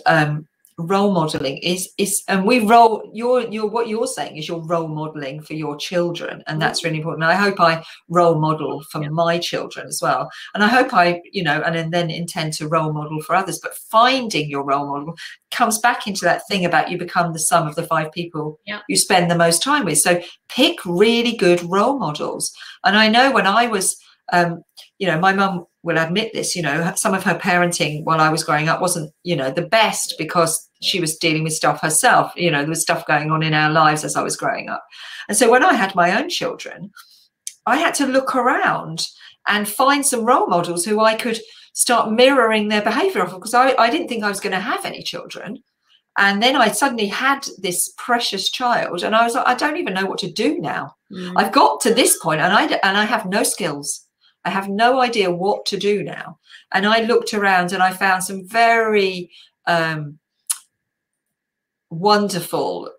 role modeling is and we what you're saying is you're role modeling for your children, and that's really important. I hope I role model for my children as well, and I hope I, you know, and then intend to role model for others. But finding your role model comes back into that thing about you become the sum of the 5 people you spend the most time with. So pick really good role models. And I know when I was you know, my mum will admit this, you know, some of her parenting while I was growing up wasn't, you know, the best, because she was dealing with stuff herself. You know, there was stuff going on in our lives as I was growing up. And so when I had my own children, I had to look around and find some role models who I could start mirroring their behavior of, because I didn't think I was going to have any children. And then I suddenly had this precious child, and I was like, I don't even know what to do now. I've got to this point and I have no skills. I have no idea what to do now. And I looked around and I found some very wonderful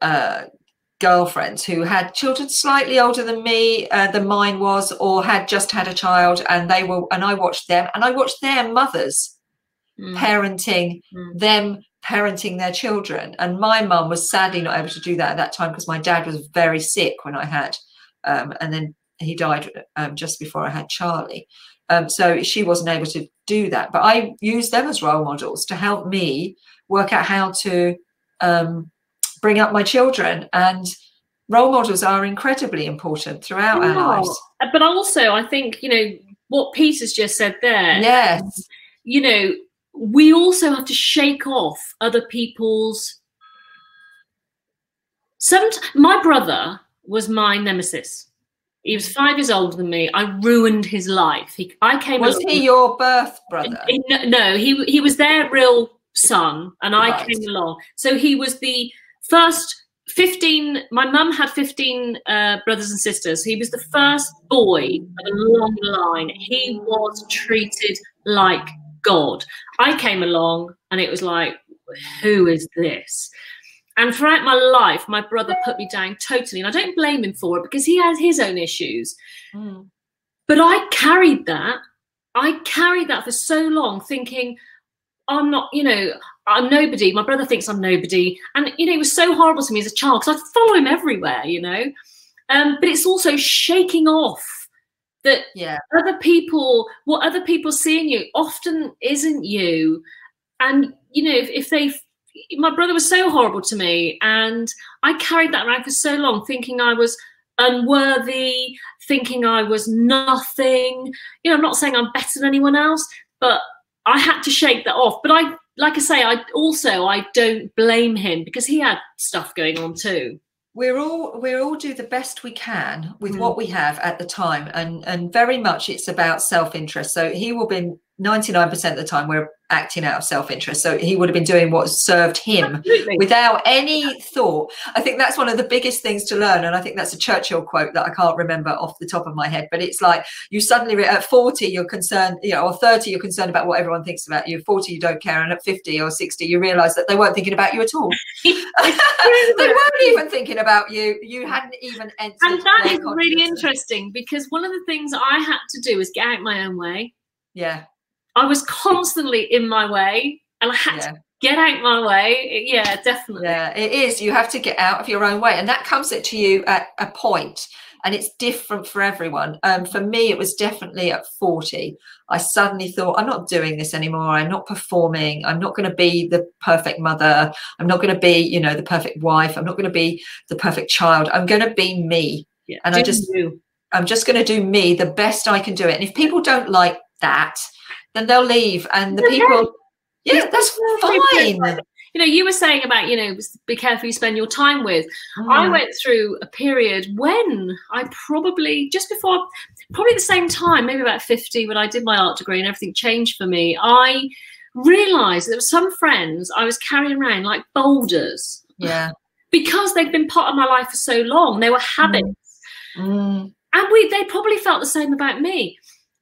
girlfriends who had children slightly older than me, than mine was, or had just had a child, and I watched them, and I watched their mothers parenting them, parenting their children. And my mum was sadly not able to do that at that time, because my dad was very sick when I had, and then he died just before I had Charlie. So she wasn't able to do that. But I used them as role models to help me work out how to bring up my children. And role models are incredibly important throughout our lives. But also, I think, you know, what Peter's just said there. Yes. You know, we also have to shake off other people's. My brother was my nemesis. He was 5 years older than me. I ruined his life. Was he your birth brother? No, he was their real son, and I came along. So he was the first 15. My mum had 15 brothers and sisters. He was the first boy of a long line. He was treated like God. I came along, and it was like, who is this? And throughout my life, my brother put me down totally. And I don't blame him for it, because he has his own issues. Mm. But I carried that. I carried that for so long, thinking, I'm not, you know, I'm nobody. My brother thinks I'm nobody. And, you know, it was so horrible to me as a child, because I'd follow him everywhere, you know. But it's also shaking off that other people, what other people see in you often isn't you. And, you know, if they... My brother was so horrible to me, and I carried that around for so long, thinking I was unworthy, thinking I was nothing. You know, I'm not saying I'm better than anyone else, but I had to shake that off. But like I say, I don't blame him, because he had stuff going on too. We all do the best we can with what we have at the time, and very much it's about self-interest. So he will be 99% of the time we're acting out of self-interest. So he would have been doing what served him. Absolutely. Without any thought. I think that's one of the biggest things to learn. And I think that's a Churchill quote that I can't remember off the top of my head, but it's like, you suddenly at 40, you're concerned, you know, or 30, you're concerned about what everyone thinks about you. 40, you don't care. And at 50 or 60, you realize that they weren't thinking about you at all. They weren't even thinking about you. You hadn't even entered. And that is really interesting, because one of the things I had to do was get out my own way. Yeah. I was constantly in my way, and I had to get out my way. Yeah, definitely. Yeah, it is. You have to get out of your own way. And that comes to you at a point, and it's different for everyone. For me, it was definitely at 40. I suddenly thought, I'm not doing this anymore. I'm not performing. I'm not going to be the perfect mother. I'm not going to be, you know, the perfect wife. I'm not going to be the perfect child. I'm going to be me. Yeah, and I'm just going to do me the best I can do it. And if people don't like that, then they'll leave. And the people, that's fine. You know, you were saying about, you know, be careful who you spend your time with. I went through a period when I probably, just before, probably the same time, maybe about 50, when I did my art degree and everything changed for me, I realized there were some friends I was carrying around like boulders. Yeah. Because they'd been part of my life for so long. They were habits. And they probably felt the same about me.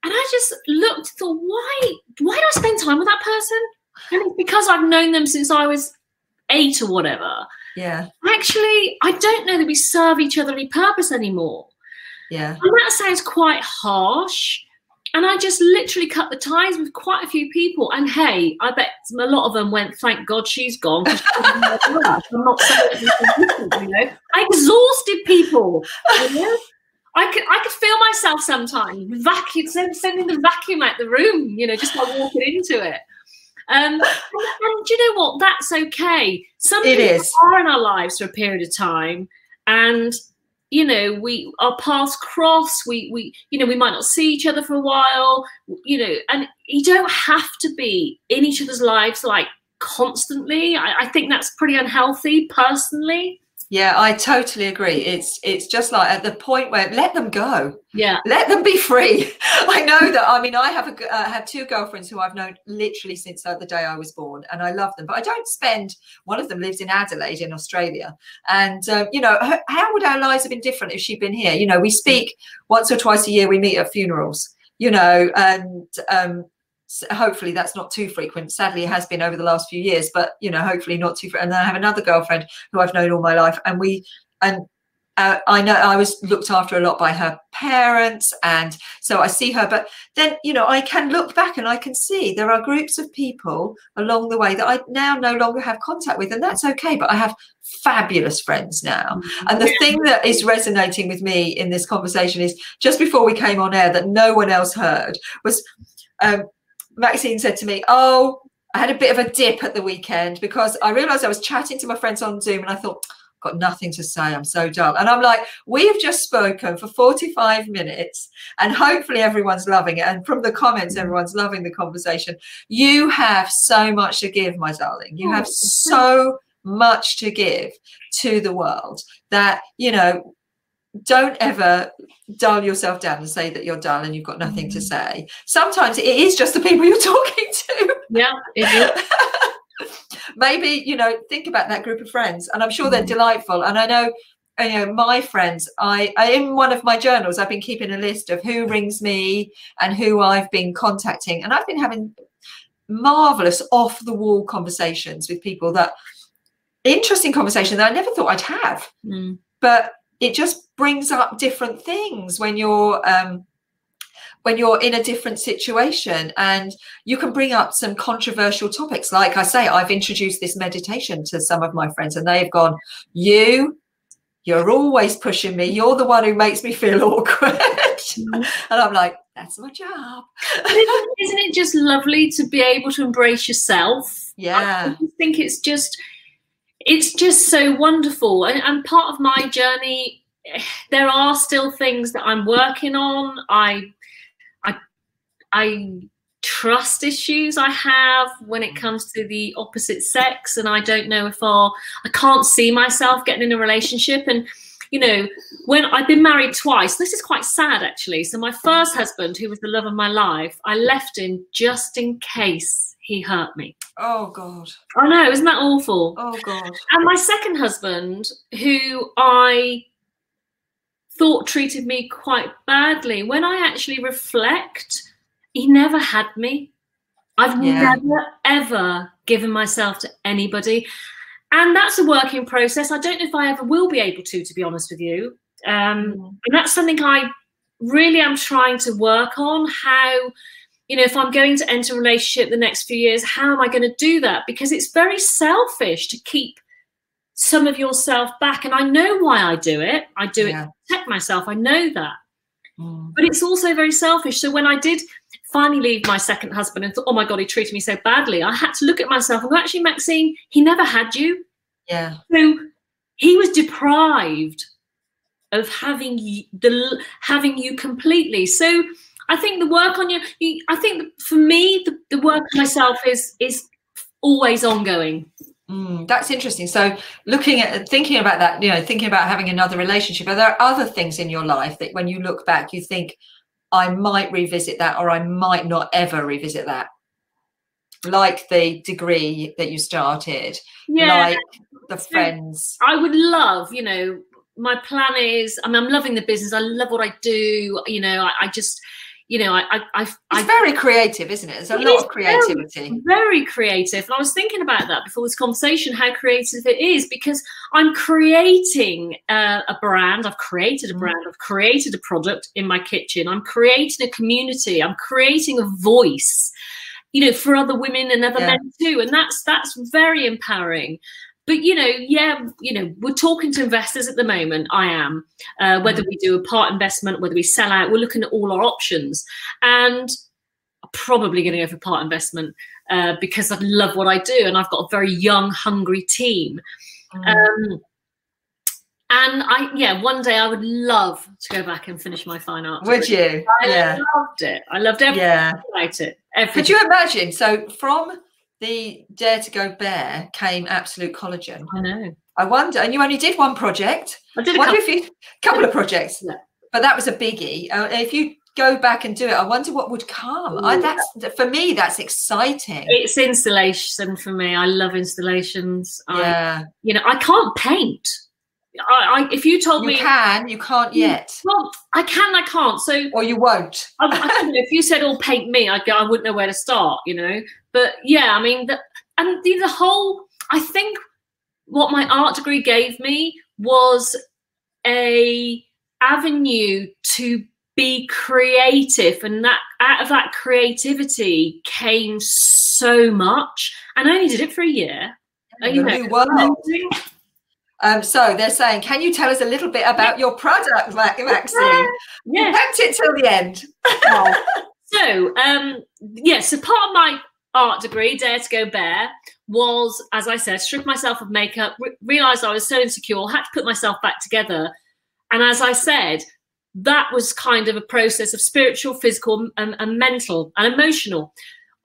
And I just looked and thought, why do I spend time with that person? And it's because I've known them since I was 8 or whatever. Yeah. Actually, I don't know that we serve each other any purpose anymore. Yeah. And that sounds quite harsh. And I just literally cut the ties with quite a few people. And hey, I bet a lot of them went, thank God she's gone. I'm not saying you know. I exhausted people. You know? I could feel myself sometimes sending the vacuum out the room, you know, just by walking into it. And do you know what? That's okay. Some people are in our lives for a period of time, and you know, our paths cross. We you know, we might not see each other for a while, you know, and you don't have to be in each other's lives like constantly. I think that's pretty unhealthy, personally. Yeah, I totally agree. It's just like at the point where let them go. Yeah, let them be free. I know that. I mean, I have 2 girlfriends who I've known literally since the day I was born, and I love them. But I don't spend. One of them lives in Adelaide in Australia, and you know, how would our lives have been different if she'd been here? You know, we speak once or twice a year. We meet at funerals. You know, and hopefully that's not too frequent. Sadly, it has been over the last few years, but you know, hopefully not too frequent. And then I have another girlfriend who I've known all my life, and I know I was looked after a lot by her parents, and so I see her. But then, you know, I can look back and I can see there are groups of people along the way that I now no longer have contact with, and that's okay. But I have fabulous friends now. And the thing that is resonating with me in this conversation is just before we came on air that no one else heard was Maxine said to me, oh, I had a bit of a dip at the weekend because I realized I was chatting to my friends on Zoom and I thought, got nothing to say, I'm so dull. And I'm like, we've just spoken for 45 minutes and hopefully everyone's loving it. And from the comments, everyone's loving the conversation. You have so much to give, my darling. You have so much to give to the world that, you know, don't ever dull yourself down and say that you're dull and you've got nothing to say. Sometimes it is just the people you're talking to. Yeah, it is. Maybe, you know, think about that group of friends, and I'm sure they're delightful. And I know, you know, my friends, I in one of my journals, I've been keeping a list of who rings me and who I've been contacting, and I've been having marvelous off the wall conversations with people, that interesting conversation that I never thought I'd have. But it just brings up different things when you're in a different situation, and you can bring up some controversial topics. Like I say, I've introduced this meditation to some of my friends and they've gone, you're always pushing me. You're the one who makes me feel awkward. And I'm like, that's my job. Isn't it just lovely to be able to embrace yourself? Yeah. I think it's just so wonderful. And part of my journey, there are still things that I'm working on. I trust issues I have when it comes to the opposite sex, and I don't know if I can't see myself getting in a relationship. And you know, when I've been married twice, this is quite sad actually. So my first husband, who was the love of my life, I left him just in case he hurt me. Oh God. I know, isn't that awful? Oh God. And my second husband, who I thought treated me quite badly, when I actually reflect, he never had me. I've never, ever given myself to anybody. And that's a working process. I don't know if I ever will be able to be honest with you. And that's something I really am trying to work on. How, you know, if I'm going to enter a relationship the next few years, how am I going to do that? Because it's very selfish to keep some of yourself back. And I know why I do it. I do it to protect myself. I know that. But it's also very selfish. So when I did finally leave my second husband and thought, oh my God, he treated me so badly, I had to look at myself and go, actually, Maxine, he never had you. Yeah. So he was deprived of having you completely. So I think the work on I think for me, the work on myself is always ongoing. That's interesting. So thinking about that, you know, thinking about having another relationship, are there other things in your life that when you look back, you think, I might revisit that, or I might not ever revisit that? Like the degree that you started, like the friends. I would love, you know, my plan is, I mean, I'm loving the business. I love what I do. You know, I just, you know, it's very creative, isn't it? There's a lot of creativity. Very creative. And I was thinking about that before this conversation, how creative it is, because I'm creating a brand. I've created a brand. I've created a product in my kitchen. I'm creating a community. I'm creating a voice, you know, for other women and other men too. And that's very empowering. But, you know, we're talking to investors at the moment. I am, whether we do a part investment, whether we sell out, we're looking at all our options. And I'm probably going to go for part investment because I love what I do. And I've got a very young, hungry team. And one day I would love to go back and finish my fine art. Would you? I loved it. I loved everything about it. Everything. Could you imagine? So from the Dare to Go Bare came Absolute Collagen. I know. I wonder, and you only did one project. I did a couple of projects, but that was a biggie. If you go back and do it, I wonder what would come. For me, that's exciting. It's installation for me. I love installations. You know, I can't paint. If you told me you can't yet. Well, I can, I can't. So, or you won't. If you said, "Oh, paint me," I wouldn't know where to start. You know. But yeah, I mean, the whole. I think what my art degree gave me was a avenue to be creative, and that out of that creativity came so much. And I only did it for a year. New world. So they're saying, can you tell us a little bit about your product, Maxine? You kept it till the end. So part of art degree, Dare to Go Bare, was, as I said, strip myself of makeup, realized I was so insecure, had to put myself back together. And as I said, that was kind of a process of spiritual, physical, and mental and emotional.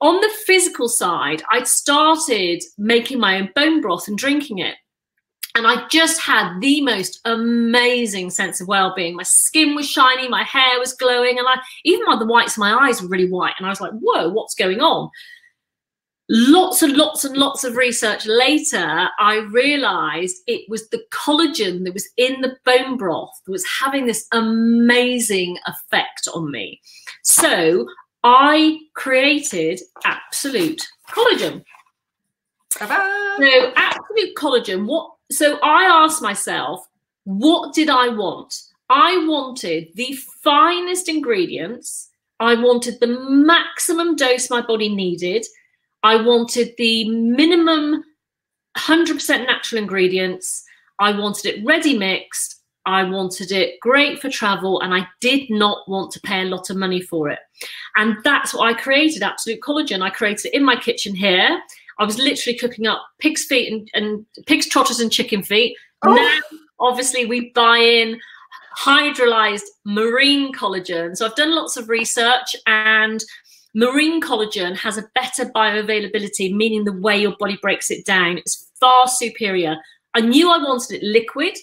On the physical side, I'd started making my own bone broth and drinking it. And I just had the most amazing sense of well-being. My skin was shiny, my hair was glowing, and even the whites of my eyes were really white. And I was like, whoa, what's going on? Lots and lots and lots of research later, I realized it was the collagen that was in the bone broth that was having this amazing effect on me. So I created Absolute Collagen. Ta-da! So Absolute Collagen, so I asked myself, what did I want? I wanted the finest ingredients. I wanted the maximum dose my body needed. I wanted the minimum 100% natural ingredients. I wanted it ready mixed. I wanted it great for travel, and I did not want to pay a lot of money for it. And that's what I created, Absolute Collagen. I created it in my kitchen here. I was literally cooking up pig's feet and pig's trotters and chicken feet. Oh. Now, obviously, we buy in hydrolyzed marine collagen. So I've done lots of research, and marine collagen has a better bioavailability, meaning the way your body breaks it down is far superior. I knew I wanted it liquid.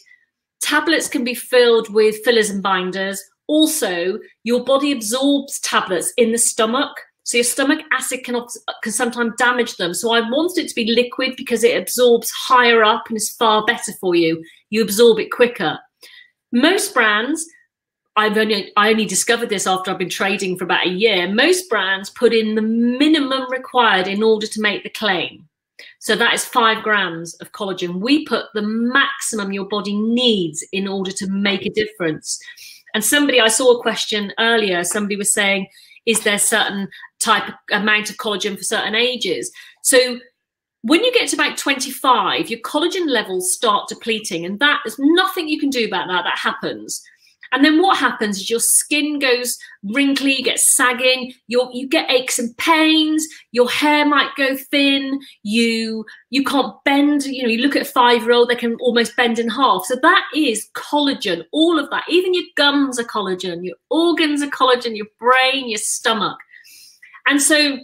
Tablets can be filled with fillers and binders. Also, your body absorbs tablets in the stomach. So your stomach acid can sometimes damage them. So I wanted it to be liquid because it absorbs higher up and is far better for you. You absorb it quicker. Most brands, I only discovered this after I've been trading for about a year. Most brands put in the minimum required in order to make the claim. So that is 5 grams of collagen. We put the maximum your body needs in order to make a difference. And I saw a question earlier, somebody was saying, is there certain type of amount of collagen for certain ages? So when you get to about 25, your collagen levels start depleting, and that is nothing you can do about that. That happens. And then what happens is your skin goes wrinkly, you get sagging, you get aches and pains, your hair might go thin, you can't bend. You look at a 5-year-old, they can almost bend in half. So that is collagen, all of that. Even your gums are collagen, your organs are collagen, your brain, your stomach. And so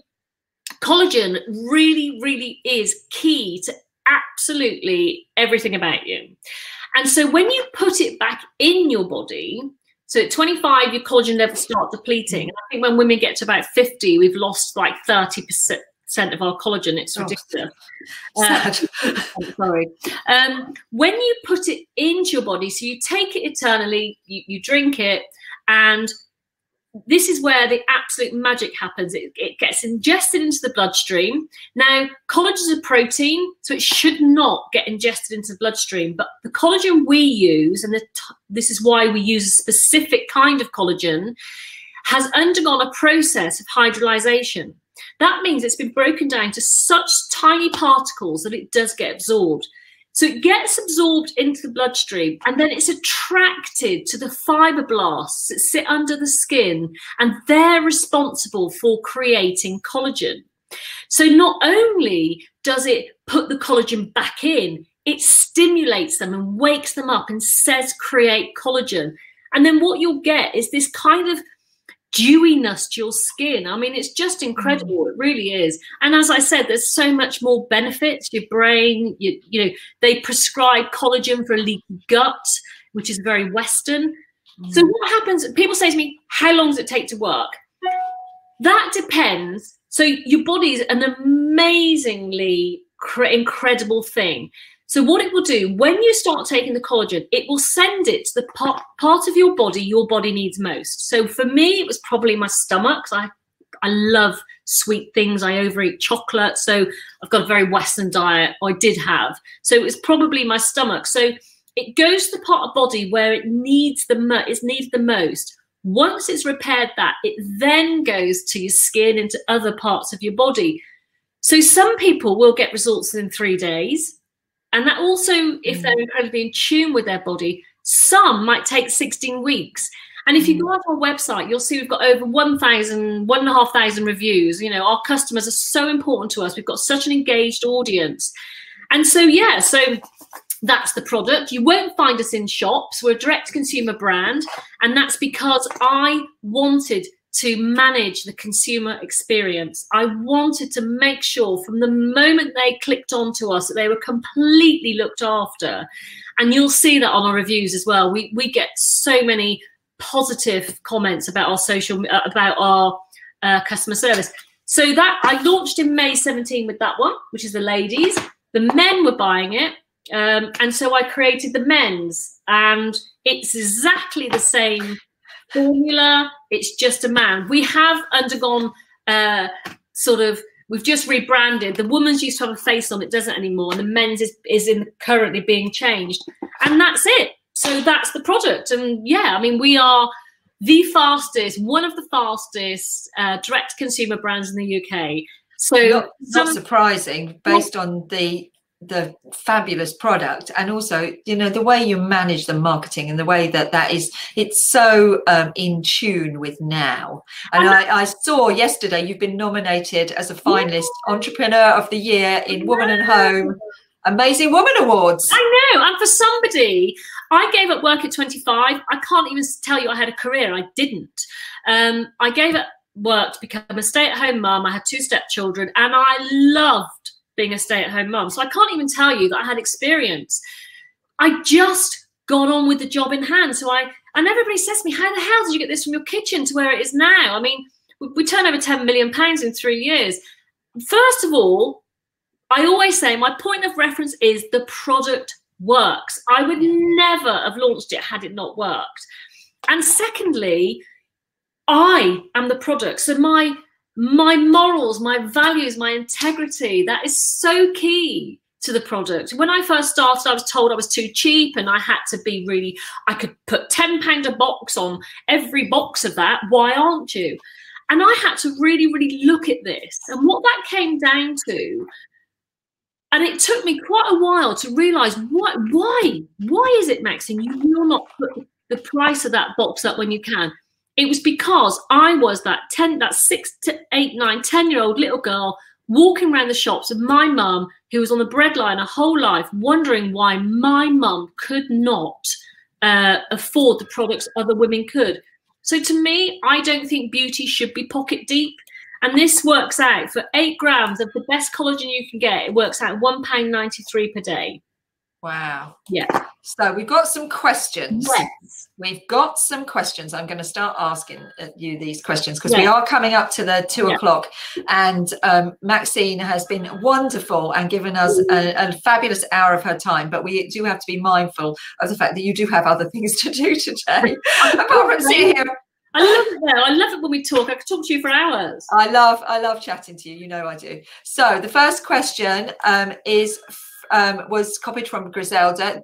collagen really, really is key to absolutely everything about you. And so when you put it back in your body, so at 25, your collagen levels start depleting. And I think when women get to about 50, we've lost like 30% of our collagen. It's ridiculous. Sorry. When you put it into your body, so you take it eternally, you drink it, and this is where the absolute magic happens. It gets ingested into the bloodstream. Now, collagen is a protein, so it should not get ingested into the bloodstream. But the collagen we use, and this is why we use a specific kind of collagen, has undergone a process of hydrolyzation. That means it's been broken down to such tiny particles that it does get absorbed. So it gets absorbed into the bloodstream, and then it's attracted to the fibroblasts that sit under the skin, and they're responsible for creating collagen. So not only does it put the collagen back in, it stimulates them and wakes them up and says create collagen. And then what you'll get is this kind of dewiness to your skin. I mean, it's just incredible. It really is. And as I said, there's so much more benefits. Your brain, they prescribe collagen for a leaky gut, which is very Western. So what happens? People say to me, how long does it take to work? That depends. So your body is an amazingly incredible thing. So what it will do, when you start taking the collagen, it will send it to the part of your body needs most. So for me, it was probably my stomach. I love sweet things. I overeat chocolate. So I've got a very Western diet, or I did have. So it was probably my stomach. So it goes to the part of body where it needs the most. Once it's repaired that, it then goes to your skin, into other parts of your body. So some people will get results in 3 days. And that also, if they're incredibly in tune with their body, some might take 16 weeks. And if you go onto our website, you'll see we've got over 1,500 reviews. You know, our customers are so important to us. We've got such an engaged audience. And so, yeah, so that's the product. You won't find us in shops. We're a direct consumer brand. And that's because I wanted to manage the consumer experience. I wanted to make sure from the moment they clicked onto us that they were completely looked after. And you'll see that on our reviews as well. We get so many positive comments about our customer service. So that I launched in May 17 with that one, which is the ladies. The men were buying it. And so I created the men's, and it's exactly the same formula. It's just a man. We have undergone we've just rebranded. The woman's used to have a face on, it doesn't anymore, and the men's is currently being changed, and that's it. So that's the product. And yeah, I mean, we are one of the fastest direct consumer brands in the UK. So not surprising based on the fabulous product, and also, you know, the way you manage the marketing and the way that it's so in tune with now. And I saw yesterday you've been nominated as a finalist Entrepreneur of the Year in Woman and Home Amazing Woman Awards. I know. And for somebody, I gave up work at 25. I can't even tell you I had a career. I didn't. I gave up work to become a stay-at-home mum. I had 2 stepchildren, and I loved being a stay-at-home mum. So I can't even tell you that I had experience. I just got on with the job in hand. And everybody says to me, how the hell did you get this from your kitchen to where it is now? I mean, we turn over £10 million in 3 years. First of all, I always say my point of reference is the product works. I would never have launched it had it not worked. And secondly, I am the product. So my morals, my values, my integrity, that is so key to the product. When I first started, I was told I was too cheap, and I had to be I could put £10 a box on every box of that. Why aren't you? And I had to really, really look at this. And what that came down to, and it took me quite a while to realise why is it, Maxine, you will not put the price of that box up when you can? It was because I was that 6 to 8, 9, 10-year-old little girl walking around the shops with my mum, who was on the breadline her whole life, wondering why my mum could not afford the products other women could. So to me, I don't think beauty should be pocket deep. And this works out for 8 grams of the best collagen you can get. It works out £1.93 per day. Wow. Yeah. So we've got some questions. Yes. We've got some questions. I'm going to start asking you these questions because we are coming up to the 2 o'clock, and Maxine has been wonderful and given us a fabulous hour of her time, but we do have to be mindful of the fact that you do have other things to do today apart from sitting here. I love it though. I love it when we talk. I could talk to you for hours. I love chatting to you. You know I do. So the first question was copied from Griselda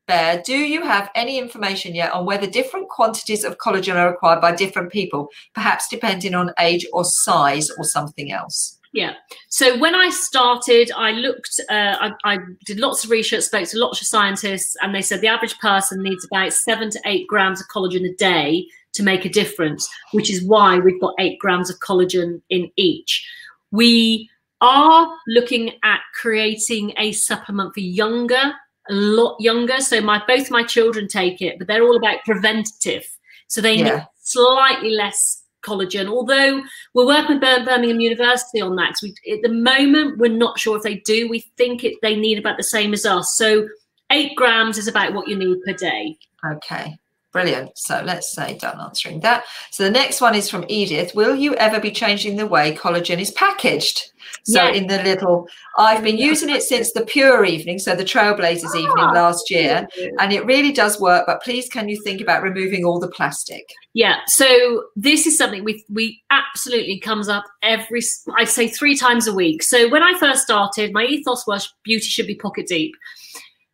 Bear. Do you have any information yet on whether different quantities of collagen are required by different people, perhaps depending on age or size or something else? Yeah. So when I started, I looked, I did lots of research, spoke to lots of scientists, and they said the average person needs about 7 to 8 grams of collagen a day to make a difference, which is why we've got 8 grams of collagen in each. We are looking at creating a supplement for a lot younger. So both my children take it, but they're all about preventative. So they need slightly less collagen, although we're working with Birmingham University on that. So at the moment, we're not sure if they do. We think they need about the same as us. So 8 grams is about what you need per day. Okay. Brilliant. So let's say done answering that. So the next one is from Edith. Will you ever be changing the way collagen is packaged? So in the little, I've been using it since the Pure evening, so the Trailblazers evening last year, and it really does work, but please can you think about removing all the plastic? Yeah, so this is something we absolutely comes up I say 3 times a week. So when I first started, my ethos was beauty should be pocket deep.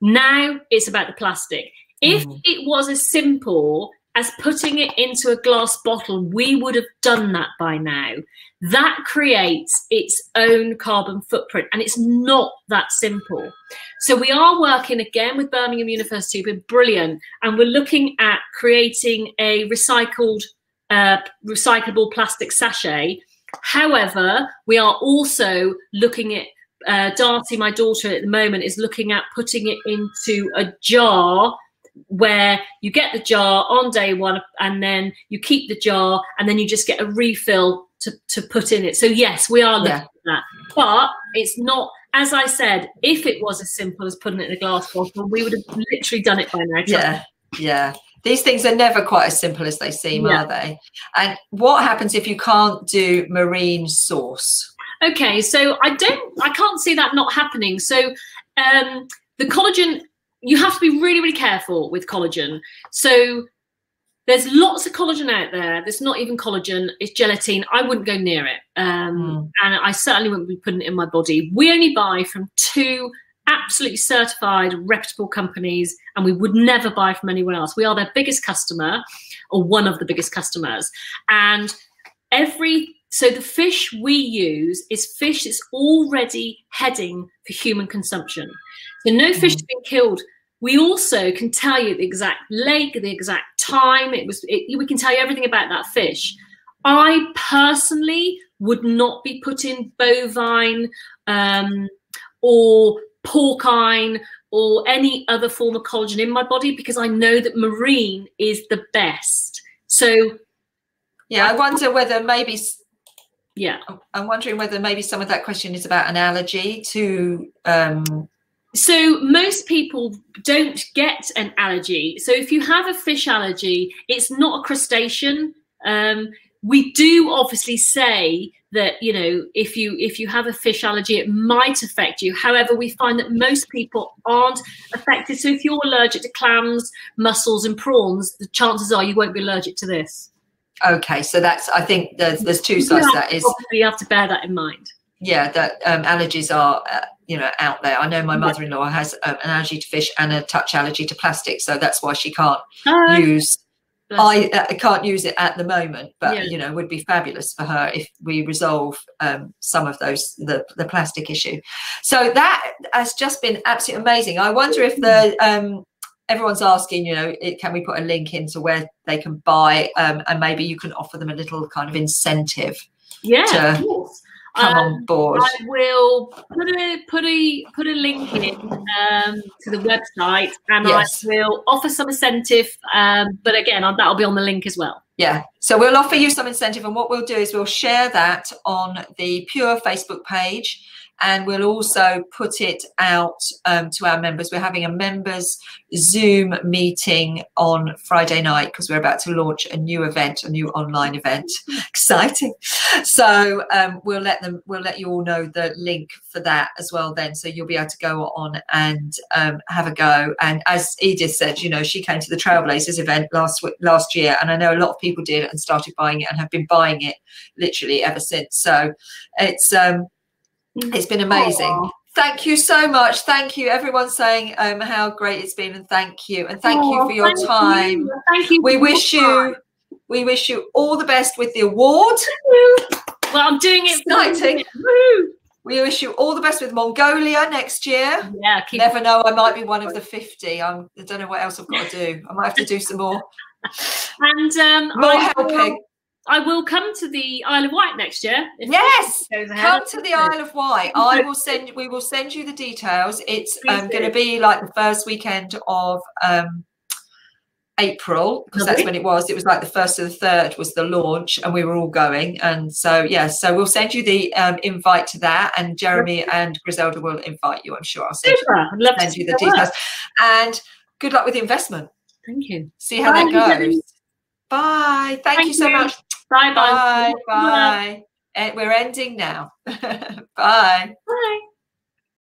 Now it's about the plastic. If it was as simple as putting it into a glass bottle, we would have done that by now. That creates its own carbon footprint, and it's not that simple. So we are working again with Birmingham University, who've been brilliant, and we're looking at creating a recyclable plastic sachet. However, we are also looking at, Darcy, my daughter at the moment, is looking at putting it into a jar, where you get the jar on day one and then you keep the jar and then you just get a refill to put in it. So yes, we are looking at that, but it's not, as I said, if it was as simple as putting it in a glass bottle, we would have literally done it by now. Yeah. These things are never quite as simple as they seem, are they? And what happens if you can't do marine source? Okay, so I can't see that not happening. So the collagen, you have to be really, really careful with collagen. So there's lots of collagen out there. There's not even collagen, it's gelatin. I wouldn't go near it. And I certainly wouldn't be putting it in my body. We only buy from 2 absolutely certified, reputable companies, and we would never buy from anyone else. We are their biggest customer, or one of the biggest customers. And so the fish we use is fish that's already heading for human consumption. So no fish has been killed. We also can tell you the exact lake, the exact time. We can tell you everything about that fish. I personally would not be putting bovine or porcine or any other form of collagen in my body, because I know that marine is the best. So yeah, I wonder whether maybe, I'm wondering whether maybe some of that question is about an allergy to So most people don't get an allergy. So if you have a fish allergy, it's not a crustacean. We do obviously say that, you know, if you have a fish allergy, it might affect you. However, we find that most people aren't affected. So if you're allergic to clams, mussels and prawns, the chances are you won't be allergic to this. Okay, so that's, I think there's 2 sides to that. You have to bear that in mind. Yeah, that allergies are, you know, out there. I know my mother-in-law has an allergy to fish and a touch allergy to plastic, so that's why she can't use. I can't use it at the moment, but you know, would be fabulous for her if we resolve some of those the plastic issue. So that has just been absolutely amazing. I wonder if the everyone's asking, you know, can we put a link into where they can buy, and maybe you can offer them a little kind of incentive. Yeah, of course. Come on board. I will put a link in to the website, and I will offer some incentive. But again, that'll be on the link as well. Yeah, so we'll offer you some incentive, and what we'll do is we'll share that on the Pure Facebook page, and we'll also put it out to our members. We're having a members Zoom meeting on Friday night because we're about to launch a new event, a new online event. Exciting. So we'll let you all know the link for that as well then. So you'll be able to go on and have a go. And as Edith said, you know, she came to the Trailblazers event last year, and I know a lot of people did and started buying it and have been buying it literally ever since. So it's been amazing. Aww. Thank you so much. Thank you. Everyone's saying how great it's been, and thank you. And thank you for your time. Thank you. We wish you all the best with the award. Well, I'm doing it. Exciting. We wish you all the best with Mongolia next year. Yeah. Never know, I might be one of the 50. I don't know what else I've got to do. I might have to do some more. And more helping. I will come to the Isle of Wight next year. Yes, come to the Isle of Wight. We will send you the details. It's going to be like the first weekend of April, because that's when it was. It was like the 1st to the 3rd was the launch, and we were all going. And so so we'll send you the invite to that, and Jeremy and Griselda will invite you. I'm sure I'll send you the details. And good luck with the investment. Thank you. See how that goes. Bye. Thank you so much. Bye. Bye. We're ending now. Bye. Bye.